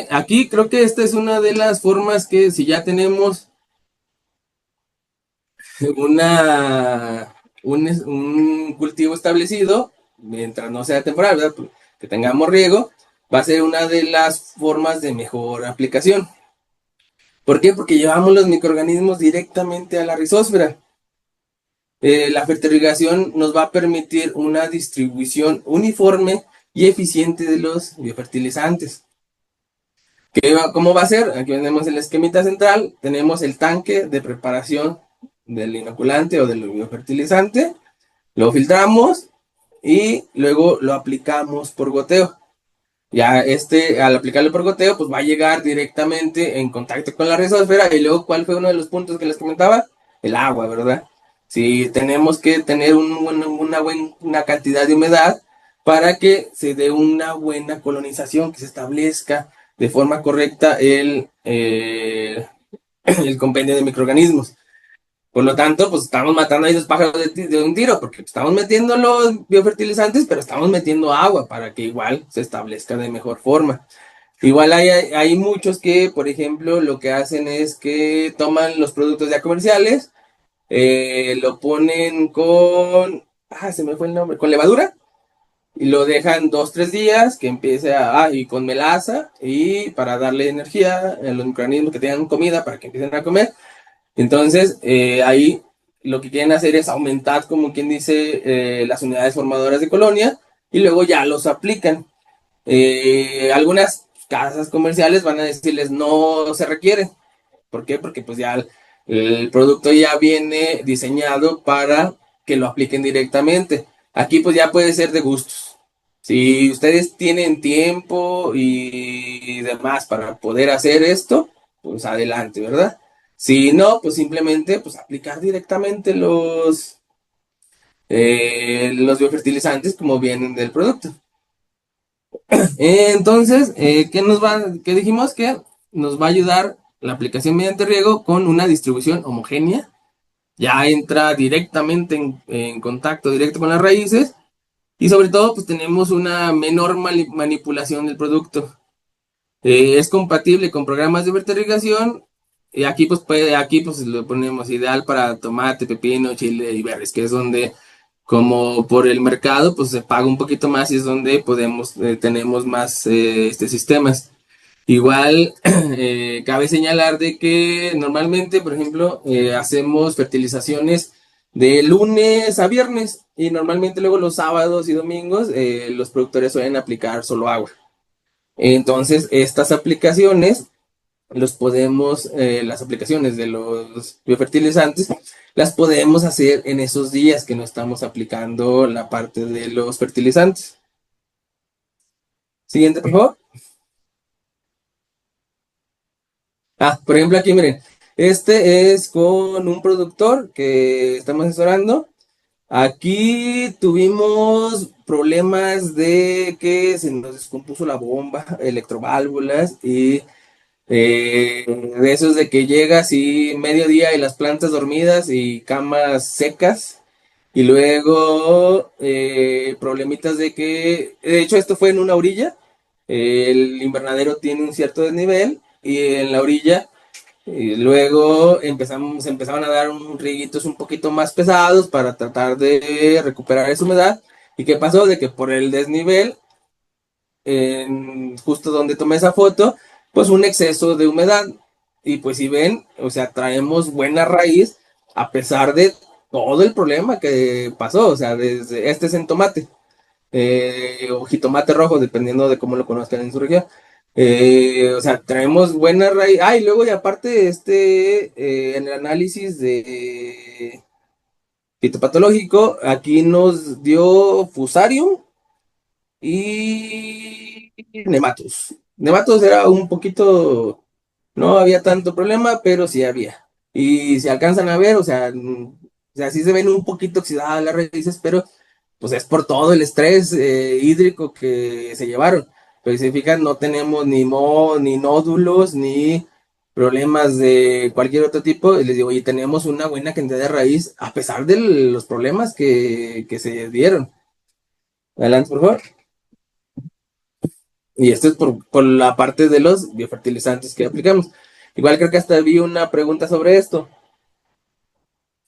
Aquí creo que esta es una de las formas que si ya tenemos un cultivo establecido, mientras no sea temporal, ¿verdad? Que tengamos riego, va a ser una de las formas de mejor aplicación. ¿Por qué? Porque llevamos los microorganismos directamente a la rizósfera. La fertilización nos va a permitir una distribución uniforme y eficiente de los biofertilizantes. ¿Cómo va a ser? Aquí tenemos el esquemita central, tenemos el tanque de preparación del inoculante o del biofertilizante, lo filtramos y luego lo aplicamos por goteo. Ya al aplicarlo por goteo, pues va a llegar directamente en contacto con la rizosfera. Y luego, ¿cuál fue uno de los puntos que les comentaba? El agua, ¿verdad? Si tenemos que tener una buena cantidad de humedad para que se dé una buena colonización, que se establezca de forma correcta el compendio de microorganismos. Por lo tanto, pues estamos matando a esos pájaros de un tiro, porque estamos metiendo los biofertilizantes, pero estamos metiendo agua para que igual se establezca de mejor forma. Igual hay muchos que, por ejemplo, lo que hacen es que toman los productos ya comerciales, lo ponen se me fue el nombre, con levadura, y lo dejan 2, 3 días, que empiece y con melaza, y para darle energía a los microorganismos que tengan comida, para que empiecen a comer. Entonces, ahí lo que quieren hacer es aumentar, como quien dice, las unidades formadoras de colonia y luego ya los aplican. Algunas casas comerciales van a decirles no se requiere. ¿Por qué? Porque pues ya el producto ya viene diseñado para que lo apliquen directamente. Aquí pues ya puede ser de gustos. Si ustedes tienen tiempo y demás para poder hacer esto, pues adelante, ¿verdad? Si no, pues simplemente pues aplicar directamente los biofertilizantes como vienen del producto. Entonces, ¿qué dijimos? Que nos va a ayudar la aplicación mediante riego con una distribución homogénea. Ya entra directamente en contacto directo con las raíces y sobre todo pues tenemos una menor manipulación del producto. Es compatible con programas de fertilización y aquí pues lo ponemos ideal para tomate, pepino, chile y berries, que es donde como por el mercado pues se paga un poquito más y es donde tenemos más sistemas. Igual cabe señalar de que normalmente, por ejemplo, hacemos fertilizaciones de lunes a viernes y normalmente luego los sábados y domingos los productores suelen aplicar solo agua. Entonces, estas aplicaciones las aplicaciones de los biofertilizantes, las podemos hacer en esos días que no estamos aplicando la parte de los fertilizantes. Siguiente, por favor. Por ejemplo, aquí miren, este es con un productor que estamos asesorando. Aquí tuvimos problemas de que se nos descompuso la bomba, electroválvulas y de esos de que llega así mediodía y las plantas dormidas y camas secas. Y luego problemitas de que, de hecho esto fue en una orilla, el invernadero tiene un cierto desnivel y en la orilla y luego empezaban a dar riguitos un poquito más pesados para tratar de recuperar esa humedad. ¿Y qué pasó? De que por el desnivel justo donde tomé esa foto, pues un exceso de humedad. Y pues si ven, o sea, traemos buena raíz a pesar de todo el problema que pasó. O sea, este es en tomate, o jitomate rojo, dependiendo de cómo lo conozcan en su región. O sea, traemos buena raíz. Y luego, y aparte, en el análisis de fitopatológico, aquí nos dio fusarium y Nematos. Nematos era un poquito, no había tanto problema, pero sí había. Y si alcanzan a ver, o sea, sea, sí se ven un poquito oxidadas las raíces, pero pues es por todo el estrés hídrico que se llevaron. Pero si se fijan, no tenemos ni nódulos, ni problemas de cualquier otro tipo. Y les digo, y tenemos una buena cantidad de raíz, a pesar de los problemas que se dieron. Adelante, por favor. Y esto es por la parte de los biofertilizantes que aplicamos. Igual creo que hasta vi una pregunta sobre esto.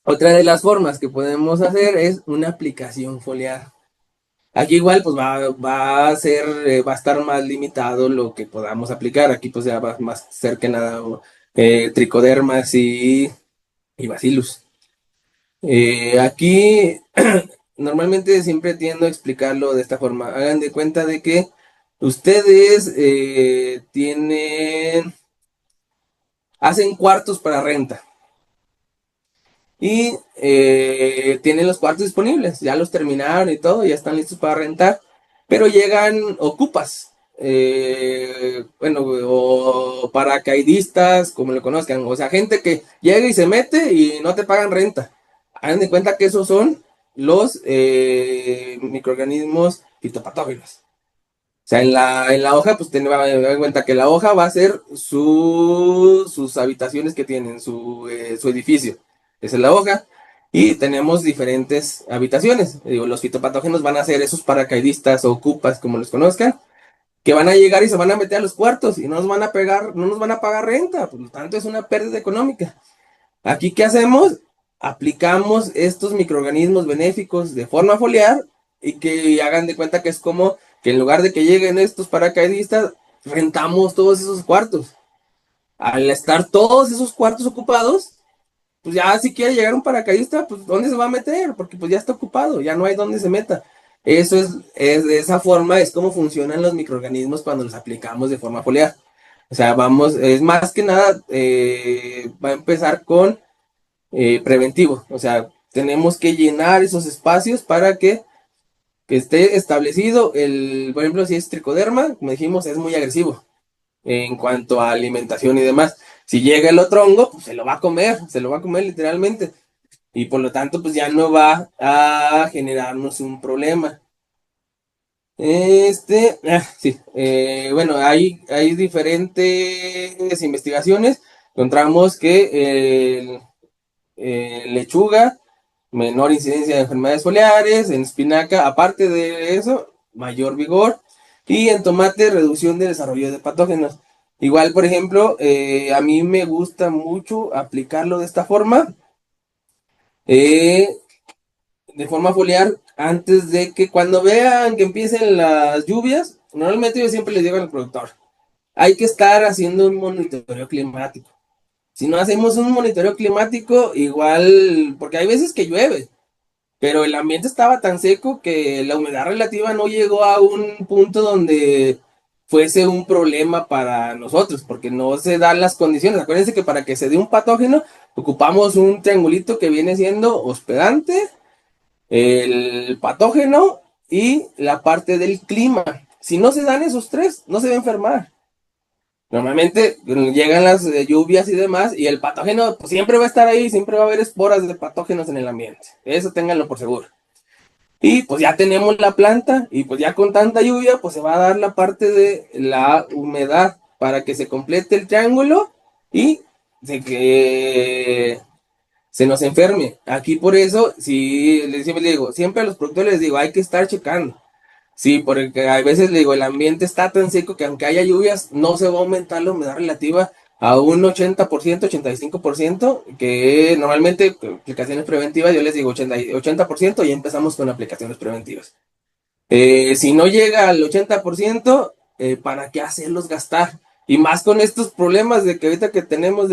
Otra de las formas que podemos hacer es una aplicación foliar. Aquí igual pues va a ser, va a estar más limitado lo que podamos aplicar. Aquí pues ya va más cerca que nada tricodermas y bacillus. Aquí normalmente siempre tiendo a explicarlo de esta forma. Hagan de cuenta de que ustedes hacen cuartos para renta y tienen los cuartos disponibles, ya los terminaron y todo, ya están listos para rentar, pero llegan ocupas, bueno, o paracaidistas, como lo conozcan, o sea, gente que llega y se mete y no te pagan renta. Hagan de cuenta que esos son los microorganismos fitopatógenos. O sea, en la hoja, pues ten en cuenta que la hoja va a ser sus habitaciones que tienen, su edificio. Esa es la hoja. Y tenemos diferentes habitaciones. Digo, los fitopatógenos van a ser esos paracaidistas o ocupas, como los conozcan, que van a llegar y se van a meter a los cuartos y no nos van a pegar, no nos van a pagar renta. Por lo tanto, es una pérdida económica. Aquí, ¿qué hacemos? Aplicamos estos microorganismos benéficos de forma foliar y que hagan de cuenta que es como que en lugar de que lleguen estos paracaidistas, rentamos todos esos cuartos. Al estar todos esos cuartos ocupados, pues ya si quiere llegar un paracaidista, pues ¿dónde se va a meter? Porque pues ya está ocupado, ya no hay dónde se meta. Eso es de esa forma, es como funcionan los microorganismos cuando los aplicamos de forma foliar. O sea, vamos, es más que nada, va a empezar con preventivo. O sea, tenemos que llenar esos espacios para que esté establecido. Por ejemplo, si es tricoderma, como dijimos, es muy agresivo en cuanto a alimentación y demás. Si llega el otro hongo, pues se lo va a comer literalmente. Y por lo tanto, pues ya no va a generarnos un problema. Sí, bueno, hay diferentes investigaciones. Encontramos que lechuga, menor incidencia de enfermedades foliares, en espinaca, aparte de eso, mayor vigor, y en tomate, reducción de desarrollo de patógenos. Igual, por ejemplo, a mí me gusta mucho aplicarlo de esta forma, eh, de forma foliar, antes de que cuando vean que empiecen las lluvias, normalmente yo siempre les digo al productor, hay que estar haciendo un monitoreo climático. Si no hacemos un monitoreo climático, igual, porque hay veces que llueve, pero el ambiente estaba tan seco que la humedad relativa no llegó a un punto donde fuese un problema para nosotros, porque no se dan las condiciones. Acuérdense que para que se dé un patógeno, ocupamos un triangulito que viene siendo hospedante, el patógeno y la parte del clima. Si no se dan esos tres, no se va a enfermar. Normalmente llegan las lluvias y demás, y el patógeno pues, siempre va a estar ahí, siempre va a haber esporas de patógenos en el ambiente. Eso ténganlo por seguro. Y pues ya tenemos la planta, y pues ya con tanta lluvia, pues se va a dar la parte de la humedad para que se complete el triángulo y de que se nos enferme. Aquí por eso, si siempre les digo, siempre a los productores les digo, hay que estar checando. Sí, porque a veces le digo, el ambiente está tan seco que aunque haya lluvias, no se va a aumentar la humedad relativa a un 80%, 85%, que normalmente aplicaciones preventivas, yo les digo 80% y empezamos con aplicaciones preventivas. Si no llega al 80%, ¿para qué hacerlos gastar? Y más con estos problemas de que ahorita que tenemos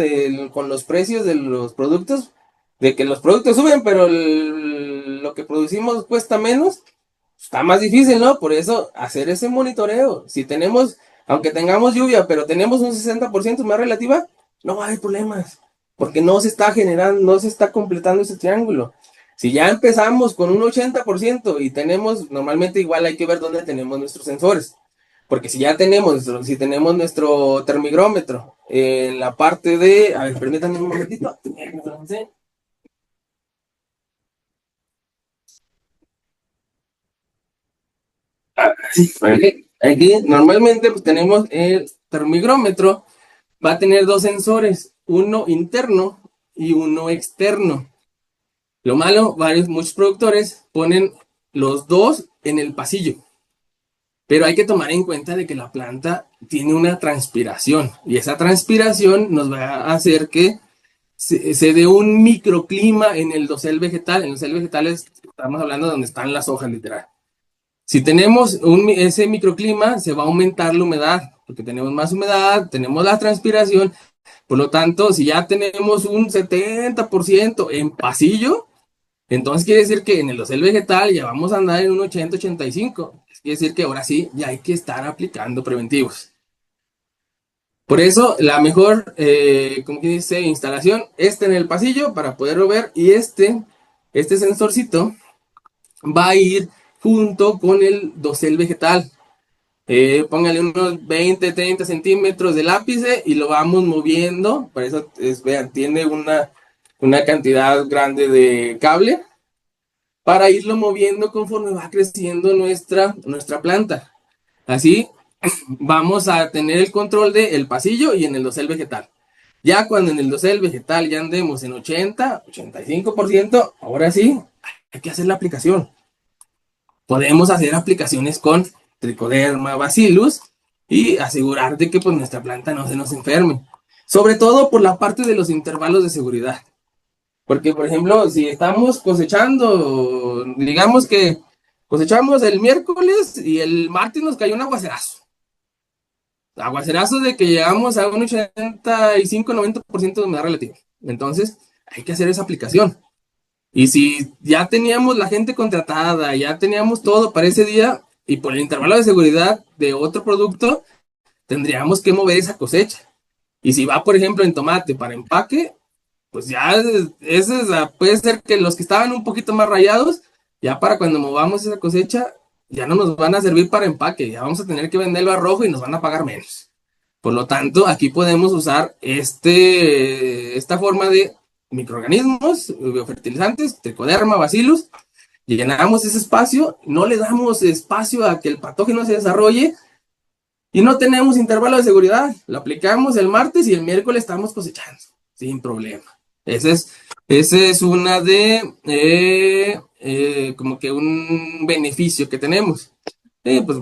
con los precios de los productos, de que los productos suben, pero lo que producimos cuesta menos, está más difícil, ¿no? Por eso, hacer ese monitoreo. Si tenemos, aunque tengamos lluvia, pero tenemos un 60% más relativa, no hay problemas, porque no se está generando, no se está completando ese triángulo. Si ya empezamos con un 80% y tenemos, normalmente igual hay que ver dónde tenemos nuestros sensores. Porque si ya tenemos, si tenemos nuestro termigrómetro en la parte de, a ver, permítanme un momentito. Aquí normalmente pues, tenemos el termigrómetro, va a tener dos sensores, uno interno y uno externo. Lo malo, muchos productores ponen los dos en el pasillo, pero hay que tomar en cuenta de que la planta tiene una transpiración y esa transpiración nos va a hacer que se dé un microclima en el dosel vegetal. En el dosel vegetal estamos hablando de donde están las hojas literal. Si tenemos ese microclima, se va a aumentar la humedad, porque tenemos más humedad, tenemos la transpiración. Por lo tanto, si ya tenemos un 70% en pasillo, entonces quiere decir que en el dosel vegetal ya vamos a andar en un 80-85. Quiere decir que ahora sí, ya hay que estar aplicando preventivos. Por eso, la mejor, como que dice, instalación, en el pasillo para poderlo ver y este sensorcito va a ir junto con el dosel vegetal. Póngale unos 20-30 centímetros del ápice y lo vamos moviendo. Por eso, vean, tiene una cantidad grande de cable para irlo moviendo conforme va creciendo nuestra planta. Así vamos a tener el control del pasillo y en el dosel vegetal. Ya cuando en el dosel vegetal ya andemos en 80-85%, ahora sí, hay que hacer la aplicación. Podemos hacer aplicaciones con Trichoderma bacillus y asegurar de que pues, nuestra planta no se nos enferme. Sobre todo por la parte de los intervalos de seguridad. Porque, por ejemplo, si estamos cosechando, digamos que cosechamos el miércoles y el martes nos cayó un aguacerazo. Aguacerazo de que llegamos a un 85-90% de humedad relativa. Entonces, hay que hacer esa aplicación. Y si ya teníamos la gente contratada, ya teníamos todo para ese día, y por el intervalo de seguridad de otro producto, tendríamos que mover esa cosecha. Y si va, por ejemplo, en tomate para empaque, pues ya puede ser que los que estaban un poquito más rayados, ya para cuando movamos esa cosecha, ya no nos van a servir para empaque, ya vamos a tener que venderlo a rojo y nos van a pagar menos. Por lo tanto, aquí podemos usar esta forma de microorganismos, biofertilizantes, Trichoderma bacillus, y llenamos ese espacio, no le damos espacio a que el patógeno se desarrolle y no tenemos intervalo de seguridad. Lo aplicamos el martes y el miércoles estamos cosechando sin problema. Ese es una como que un beneficio que tenemos. Pues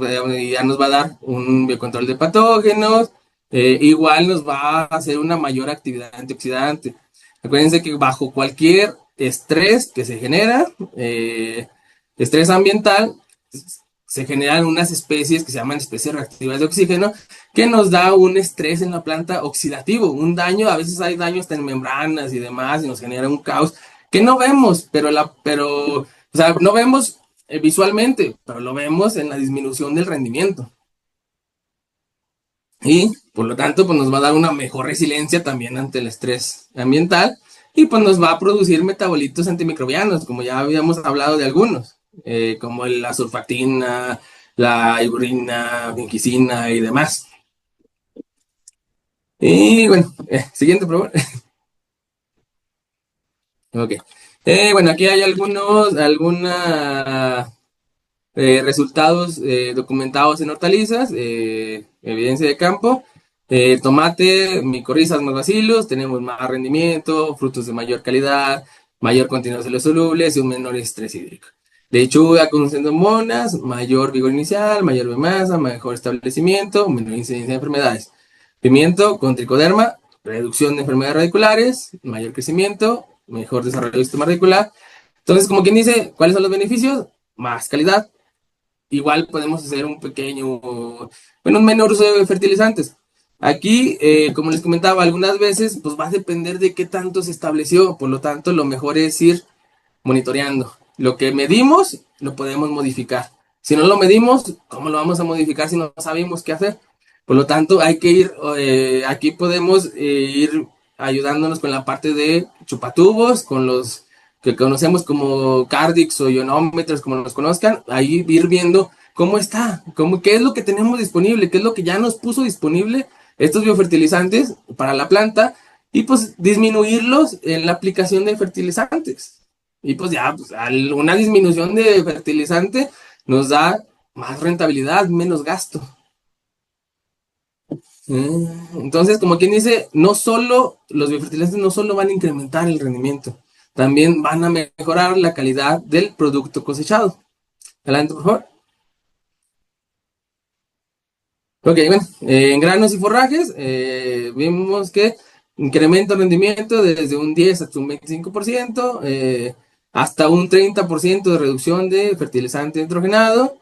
ya nos va a dar un biocontrol de patógenos, igual nos va a hacer una mayor actividad antioxidante. Acuérdense que bajo cualquier estrés que se genera, estrés ambiental, se generan unas especies que se llaman especies reactivas de oxígeno, que nos da un estrés en la planta oxidativo, un daño, a veces hay daños en membranas y demás, y nos genera un caos que no vemos, o sea, no vemos visualmente, pero lo vemos en la disminución del rendimiento. Y por lo tanto, pues nos va a dar una mejor resiliencia también ante el estrés ambiental y pues nos va a producir metabolitos antimicrobianos, como ya habíamos hablado de algunos, como la surfactina, la iburina, vincicina y demás. Y bueno, siguiente, por favor. Ok. Bueno, aquí hay algunos resultados documentados en hortalizas, evidencia de campo. Tomate, micorrizas más bacilos, tenemos más rendimiento, frutos de mayor calidad, mayor contenido de solubles y un menor estrés hídrico. Lechuga con pseudomonas, mayor vigor inicial, mayor biomasa, mejor establecimiento, menor incidencia de enfermedades. Pimiento con tricoderma, reducción de enfermedades radiculares, mayor crecimiento, mejor desarrollo del sistema radicular. Entonces, como quien dice, ¿cuáles son los beneficios? Más calidad. Igual podemos hacer un menor uso de fertilizantes. Aquí, como les comentaba, algunas veces pues va a depender de qué tanto se estableció, por lo tanto lo mejor es ir monitoreando. Lo que medimos, lo podemos modificar. Si no lo medimos, ¿cómo lo vamos a modificar si no sabemos qué hacer? Por lo tanto, hay que ir, aquí podemos ir ayudándonos con la parte de chupatubos, con los que conocemos como Cardix o ionómetros, como los conozcan, ahí ir viendo cómo está, qué es lo que tenemos disponible, qué es lo que ya nos puso disponible estos biofertilizantes para la planta y pues disminuirlos en la aplicación de fertilizantes. Y pues ya, pues, una disminución de fertilizante nos da más rentabilidad, menos gasto. Entonces, como quien dice, no solo los biofertilizantes no solo van a incrementar el rendimiento, también van a mejorar la calidad del producto cosechado. Adelante, por favor. Ok, bueno, en granos y forrajes vimos que incrementa el rendimiento desde un 10 hasta un 25%, hasta un 30% de reducción de fertilizante nitrogenado,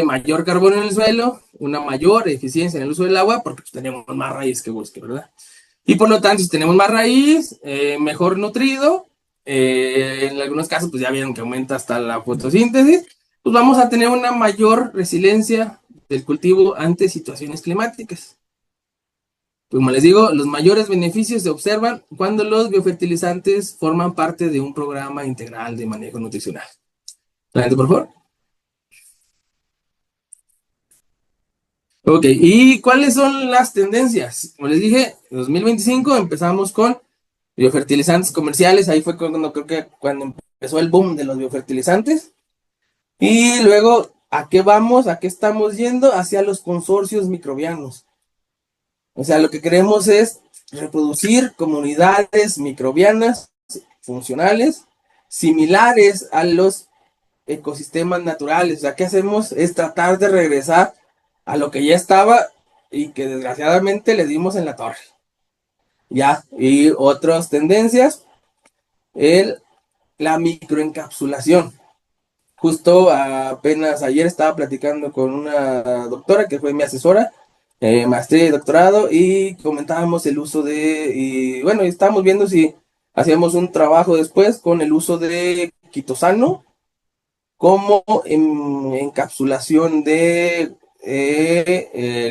mayor carbono en el suelo, una mayor eficiencia en el uso del agua, porque pues, tenemos más raíz que bosque, ¿verdad? Y por lo tanto, si tenemos más raíz, mejor nutrido, en algunos casos, pues ya vieron que aumenta hasta la fotosíntesis, pues vamos a tener una mayor resiliencia del cultivo ante situaciones climáticas. Como les digo, los mayores beneficios se observan cuando los biofertilizantes forman parte de un programa integral de manejo nutricional. Adelante, por favor. Ok, ¿y cuáles son las tendencias? Como les dije, en 2025 empezamos con biofertilizantes comerciales, ahí fue cuando creo que cuando empezó el boom de los biofertilizantes. Y luego, ¿a qué vamos? ¿A qué estamos yendo? Hacia los consorcios microbianos. O sea, lo que queremos es reproducir comunidades microbianas funcionales similares a los ecosistemas naturales. O sea, ¿qué hacemos? Es tratar de regresar a lo que ya estaba y que desgraciadamente le dimos en la torre. Ya, y otras tendencias, la microencapsulación. Justo apenas ayer estaba platicando con una doctora que fue mi asesora, maestría y doctorado, y comentábamos el uso y bueno, estábamos viendo si hacíamos un trabajo después con el uso de quitosano como encapsulación de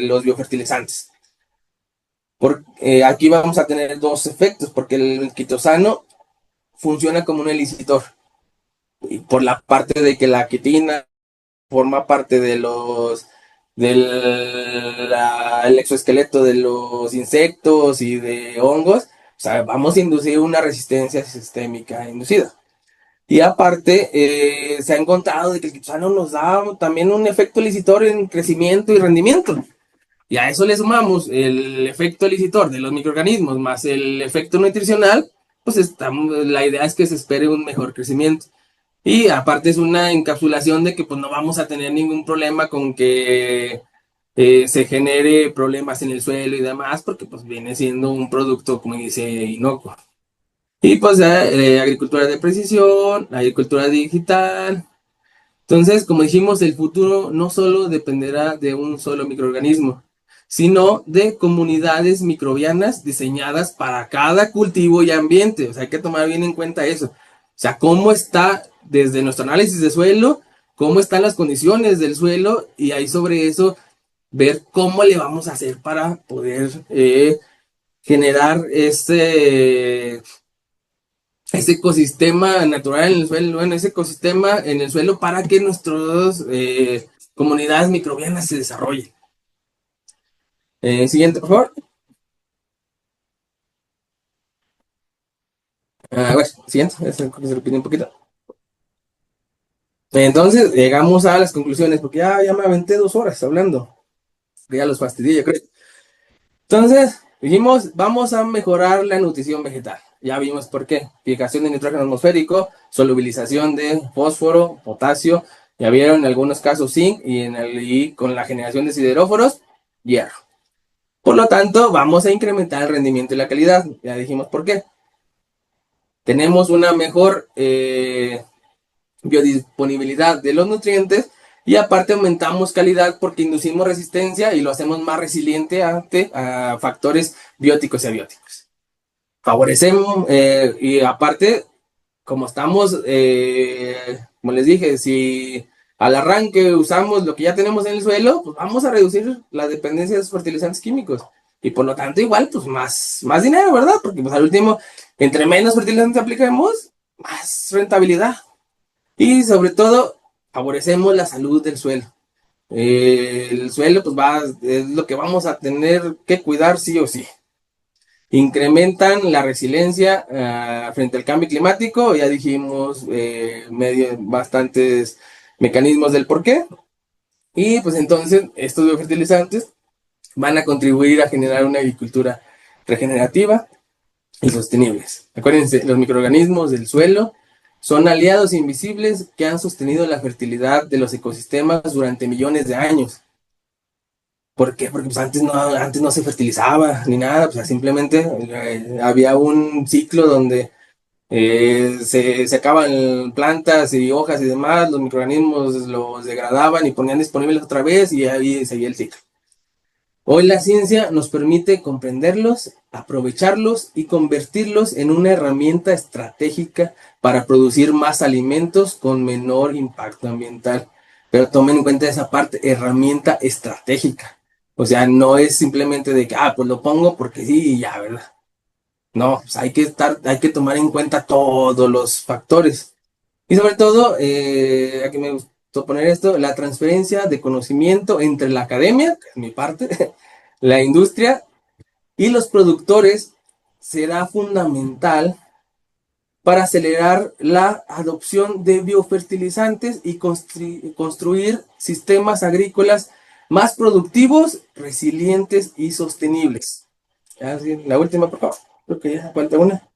los biofertilizantes. Aquí vamos a tener dos efectos, porque el quitosano funciona como un elicitor, y por la parte de que la quitina forma parte de el exoesqueleto de los insectos y de hongos, o sea, vamos a inducir una resistencia sistémica inducida. Y aparte, se ha encontrado de que el quitosano nos da también un efecto elicitor en crecimiento y rendimiento. Y a eso le sumamos el efecto elicitor de los microorganismos más el efecto nutricional, pues la idea es que se espere un mejor crecimiento. Y aparte es una encapsulación de que pues no vamos a tener ningún problema con que se genere problemas en el suelo y demás, porque pues viene siendo un producto, como dice, inocuo. Y pues agricultura de precisión, agricultura digital. Entonces, como dijimos, el futuro no solo dependerá de un solo microorganismo, sino de comunidades microbianas diseñadas para cada cultivo y ambiente. O sea, hay que tomar bien en cuenta eso. O sea, cómo está desde nuestro análisis de suelo, cómo están las condiciones del suelo y ahí sobre eso ver cómo le vamos a hacer para poder generar ese ecosistema natural en el suelo, bueno, ese ecosistema en el suelo para que nuestras comunidades microbianas se desarrollen. Siguiente, por favor. Bueno, siguiente, eso creo que se repite un poquito. Entonces, llegamos a las conclusiones, porque ya me aventé 2 horas hablando, que ya los fastidié, yo creo. Entonces, dijimos, vamos a mejorar la nutrición vegetal. Ya vimos por qué. Fijación de nitrógeno atmosférico, solubilización de fósforo, potasio, ya vieron en algunos casos zinc y con la generación de sideróforos, hierro. Por lo tanto, vamos a incrementar el rendimiento y la calidad. Ya dijimos por qué. Tenemos una mejor biodisponibilidad de los nutrientes y aparte aumentamos calidad porque inducimos resistencia y lo hacemos más resiliente ante factores bióticos y abióticos. Favorecemos y aparte, como estamos, como les dije, si al arranque usamos lo que ya tenemos en el suelo, pues vamos a reducir la dependencia de esos fertilizantes químicos. Y por lo tanto, igual, pues más dinero, ¿verdad? Porque pues al último, entre menos fertilizantes apliquemos, más rentabilidad. Y sobre todo, favorecemos la salud del suelo. El suelo, pues es lo que vamos a tener que cuidar sí o sí. Incrementan la resiliencia frente al cambio climático, ya dijimos bastantes mecanismos del por qué. Y pues entonces estos biofertilizantes van a contribuir a generar una agricultura regenerativa y sostenibles. Acuérdense, los microorganismos del suelo son aliados invisibles que han sostenido la fertilidad de los ecosistemas durante millones de años. ¿Por qué? Porque pues antes no se fertilizaba ni nada, pues simplemente había un ciclo donde se secaban plantas y hojas y demás, los microorganismos los degradaban y ponían disponibles otra vez y ahí seguía el ciclo. Hoy la ciencia nos permite comprenderlos, aprovecharlos y convertirlos en una herramienta estratégica para producir más alimentos con menor impacto ambiental. Pero tomen en cuenta esa parte, herramienta estratégica. O sea, no es simplemente de que, pues lo pongo porque sí y ya, ¿verdad? No, pues hay que tomar en cuenta todos los factores. Y sobre todo, aquí me gustó poner esto, la transferencia de conocimiento entre la academia, que es mi parte, la industria y los productores será fundamental para acelerar la adopción de biofertilizantes y construir sistemas agrícolas más productivos, resilientes y sostenibles. Así, la última, por favor. Creo que ya falta una.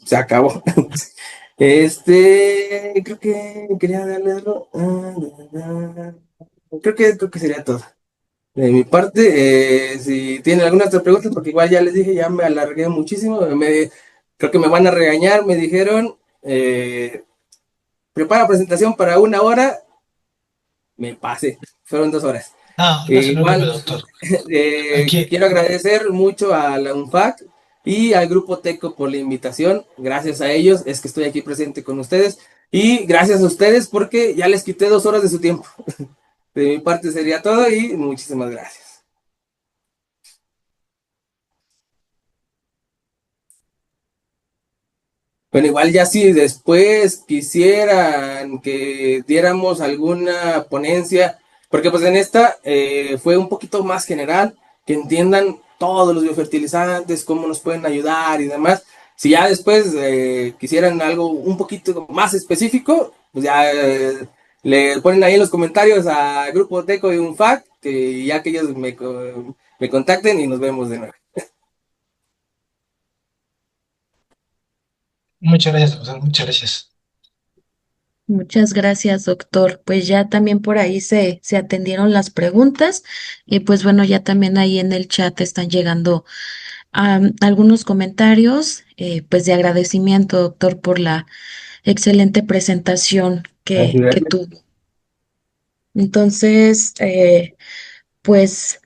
Se acabó. Creo que quería darle algo. Creo que sería todo. De mi parte, si tienen alguna otra pregunta, porque igual ya les dije, ya me alargué muchísimo. Creo que me van a regañar. Me dijeron, prepara presentación para 1 hora. Me pasé. Fueron 2 horas. No se preocupe, Igual, doctor. Aquí, quiero agradecer mucho a la UNFAC y al Grupo Teco por la invitación. Gracias a ellos es que estoy aquí presente con ustedes. Y gracias a ustedes porque ya les quité 2 horas de su tiempo. De mi parte sería todo y muchísimas gracias. Bueno, igual ya si después quisieran que diéramos alguna ponencia, porque pues en esta fue un poquito más general, que entiendan todos los biofertilizantes, cómo nos pueden ayudar y demás. Si ya después quisieran algo un poquito más específico, pues ya le ponen ahí en los comentarios a Grupo Teco y UNFAC, que ya que ellos me contacten y nos vemos de nuevo. muchas gracias, doctor, muchas gracias. Muchas gracias, doctor. Pues ya también por ahí se atendieron las preguntas y pues bueno, ya también ahí en el chat están llegando algunos comentarios, pues de agradecimiento, doctor, por la excelente presentación Así que es. tuvo. Entonces, pues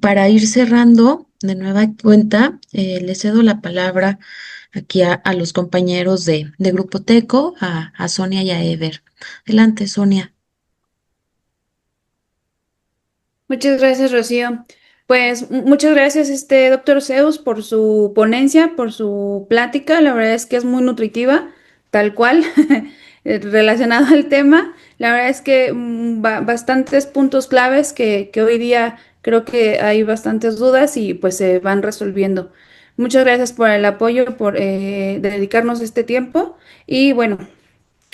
para ir cerrando de nueva cuenta, le cedo la palabra aquí a los compañeros de Grupo Teco, a Sonia y a Ever. Adelante, Sonia. Muchas gracias, Rocío. Pues muchas gracias, doctor Zeus, por su ponencia, por su plática. La verdad es que es muy nutritiva, tal cual, relacionado al tema. La verdad es que bastantes puntos claves que hoy día creo que hay bastantes dudas y pues se van resolviendo. Muchas gracias por el apoyo, por dedicarnos este tiempo. Y bueno,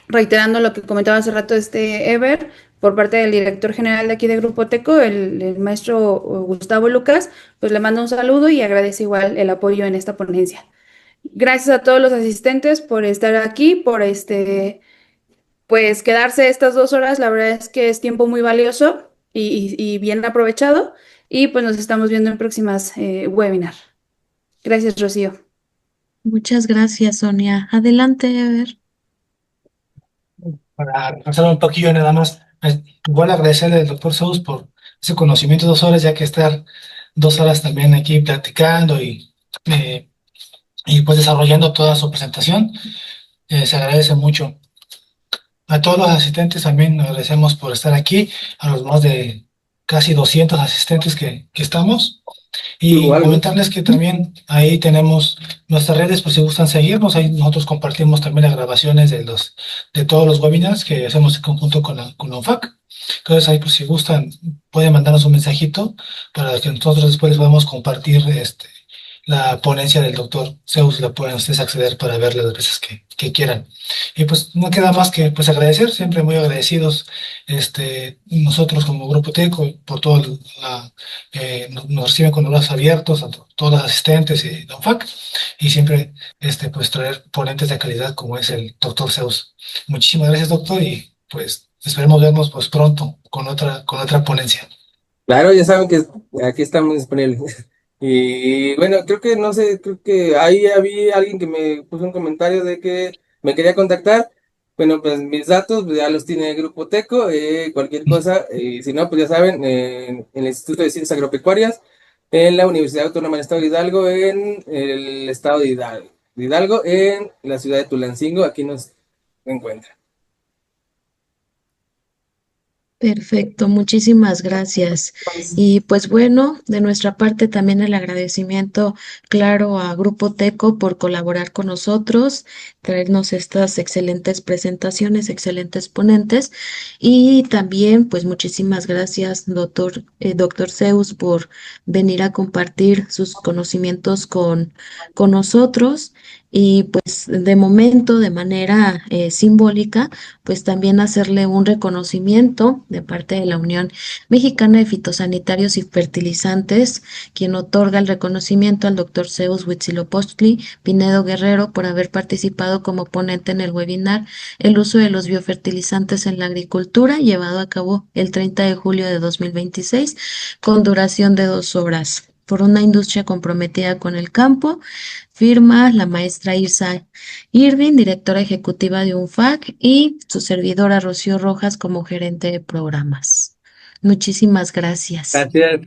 reiterando lo que comentaba hace rato Ever, por parte del director general de aquí de Grupo Teco, el maestro Gustavo Lucas, pues le mando un saludo y agradece igual el apoyo en esta ponencia. Gracias a todos los asistentes por estar aquí, por pues quedarse estas 2 horas. La verdad es que es tiempo muy valioso y bien aprovechado. Y pues nos estamos viendo en próximas webinar. Gracias, Rocío. Muchas gracias, Sonia. Adelante, Ever. Para repasar un poquillo nada más, igual agradecerle al doctor Zeus por ese conocimiento, 2 horas, ya que estar 2 horas también aquí platicando y pues desarrollando toda su presentación, se agradece mucho. A todos los asistentes también agradecemos por estar aquí, a los más de casi 200 asistentes que estamos. Y Igual, comentarles que también ahí tenemos nuestras redes, por si gustan seguirnos. Ahí nosotros compartimos también las grabaciones de todos los webinars que hacemos en conjunto con la UNFAC. Entonces ahí, por si gustan, pueden mandarnos un mensajito para que nosotros después les podamos compartir la ponencia del doctor Zeus la pueden ustedes acceder para verla las veces que quieran. Y pues no queda más que pues agradecer, siempre muy agradecidos nosotros como Grupo Teco por todo nos reciben con los brazos abiertos, a todos los asistentes y Don FAC, y siempre pues traer ponentes de calidad como es el doctor Zeus. Muchísimas gracias, doctor, y pues esperemos vernos pues pronto con otra ponencia. Claro, ya saben que aquí estamos disponibles. Y bueno, creo que no sé, creo que ahí había alguien que me puso un comentario de que me quería contactar. Bueno, pues mis datos pues, ya los tiene el Grupo Teco, cualquier cosa, y si no, pues ya saben, en el Instituto de Ciencias Agropecuarias, en la Universidad Autónoma del Estado de Hidalgo, en el estado de Hidalgo, en la ciudad de Tulancingo, aquí nos encuentran. Perfecto, muchísimas gracias. Y pues bueno, de nuestra parte también el agradecimiento, claro, a Grupo Teco por colaborar con nosotros, traernos estas excelentes presentaciones, excelentes ponentes. Y también, pues muchísimas gracias, doctor Zeus, por venir a compartir sus conocimientos con nosotros. Y pues de momento, de manera simbólica, pues también hacerle un reconocimiento de parte de la Unión Mexicana de Fitosanitarios y Fertilizantes, quien otorga el reconocimiento al doctor Zeus Huitzilopochtli Pinedo Guerrero por haber participado como ponente en el webinar El uso de los biofertilizantes en la agricultura, llevado a cabo el 30 de julio de 2026, con duración de 2 horas. Por una industria comprometida con el campo, firma la maestra Irsa Irving, directora ejecutiva de UNFAC, y su servidora Rocío Rojas como gerente de programas. Muchísimas gracias. Gracias.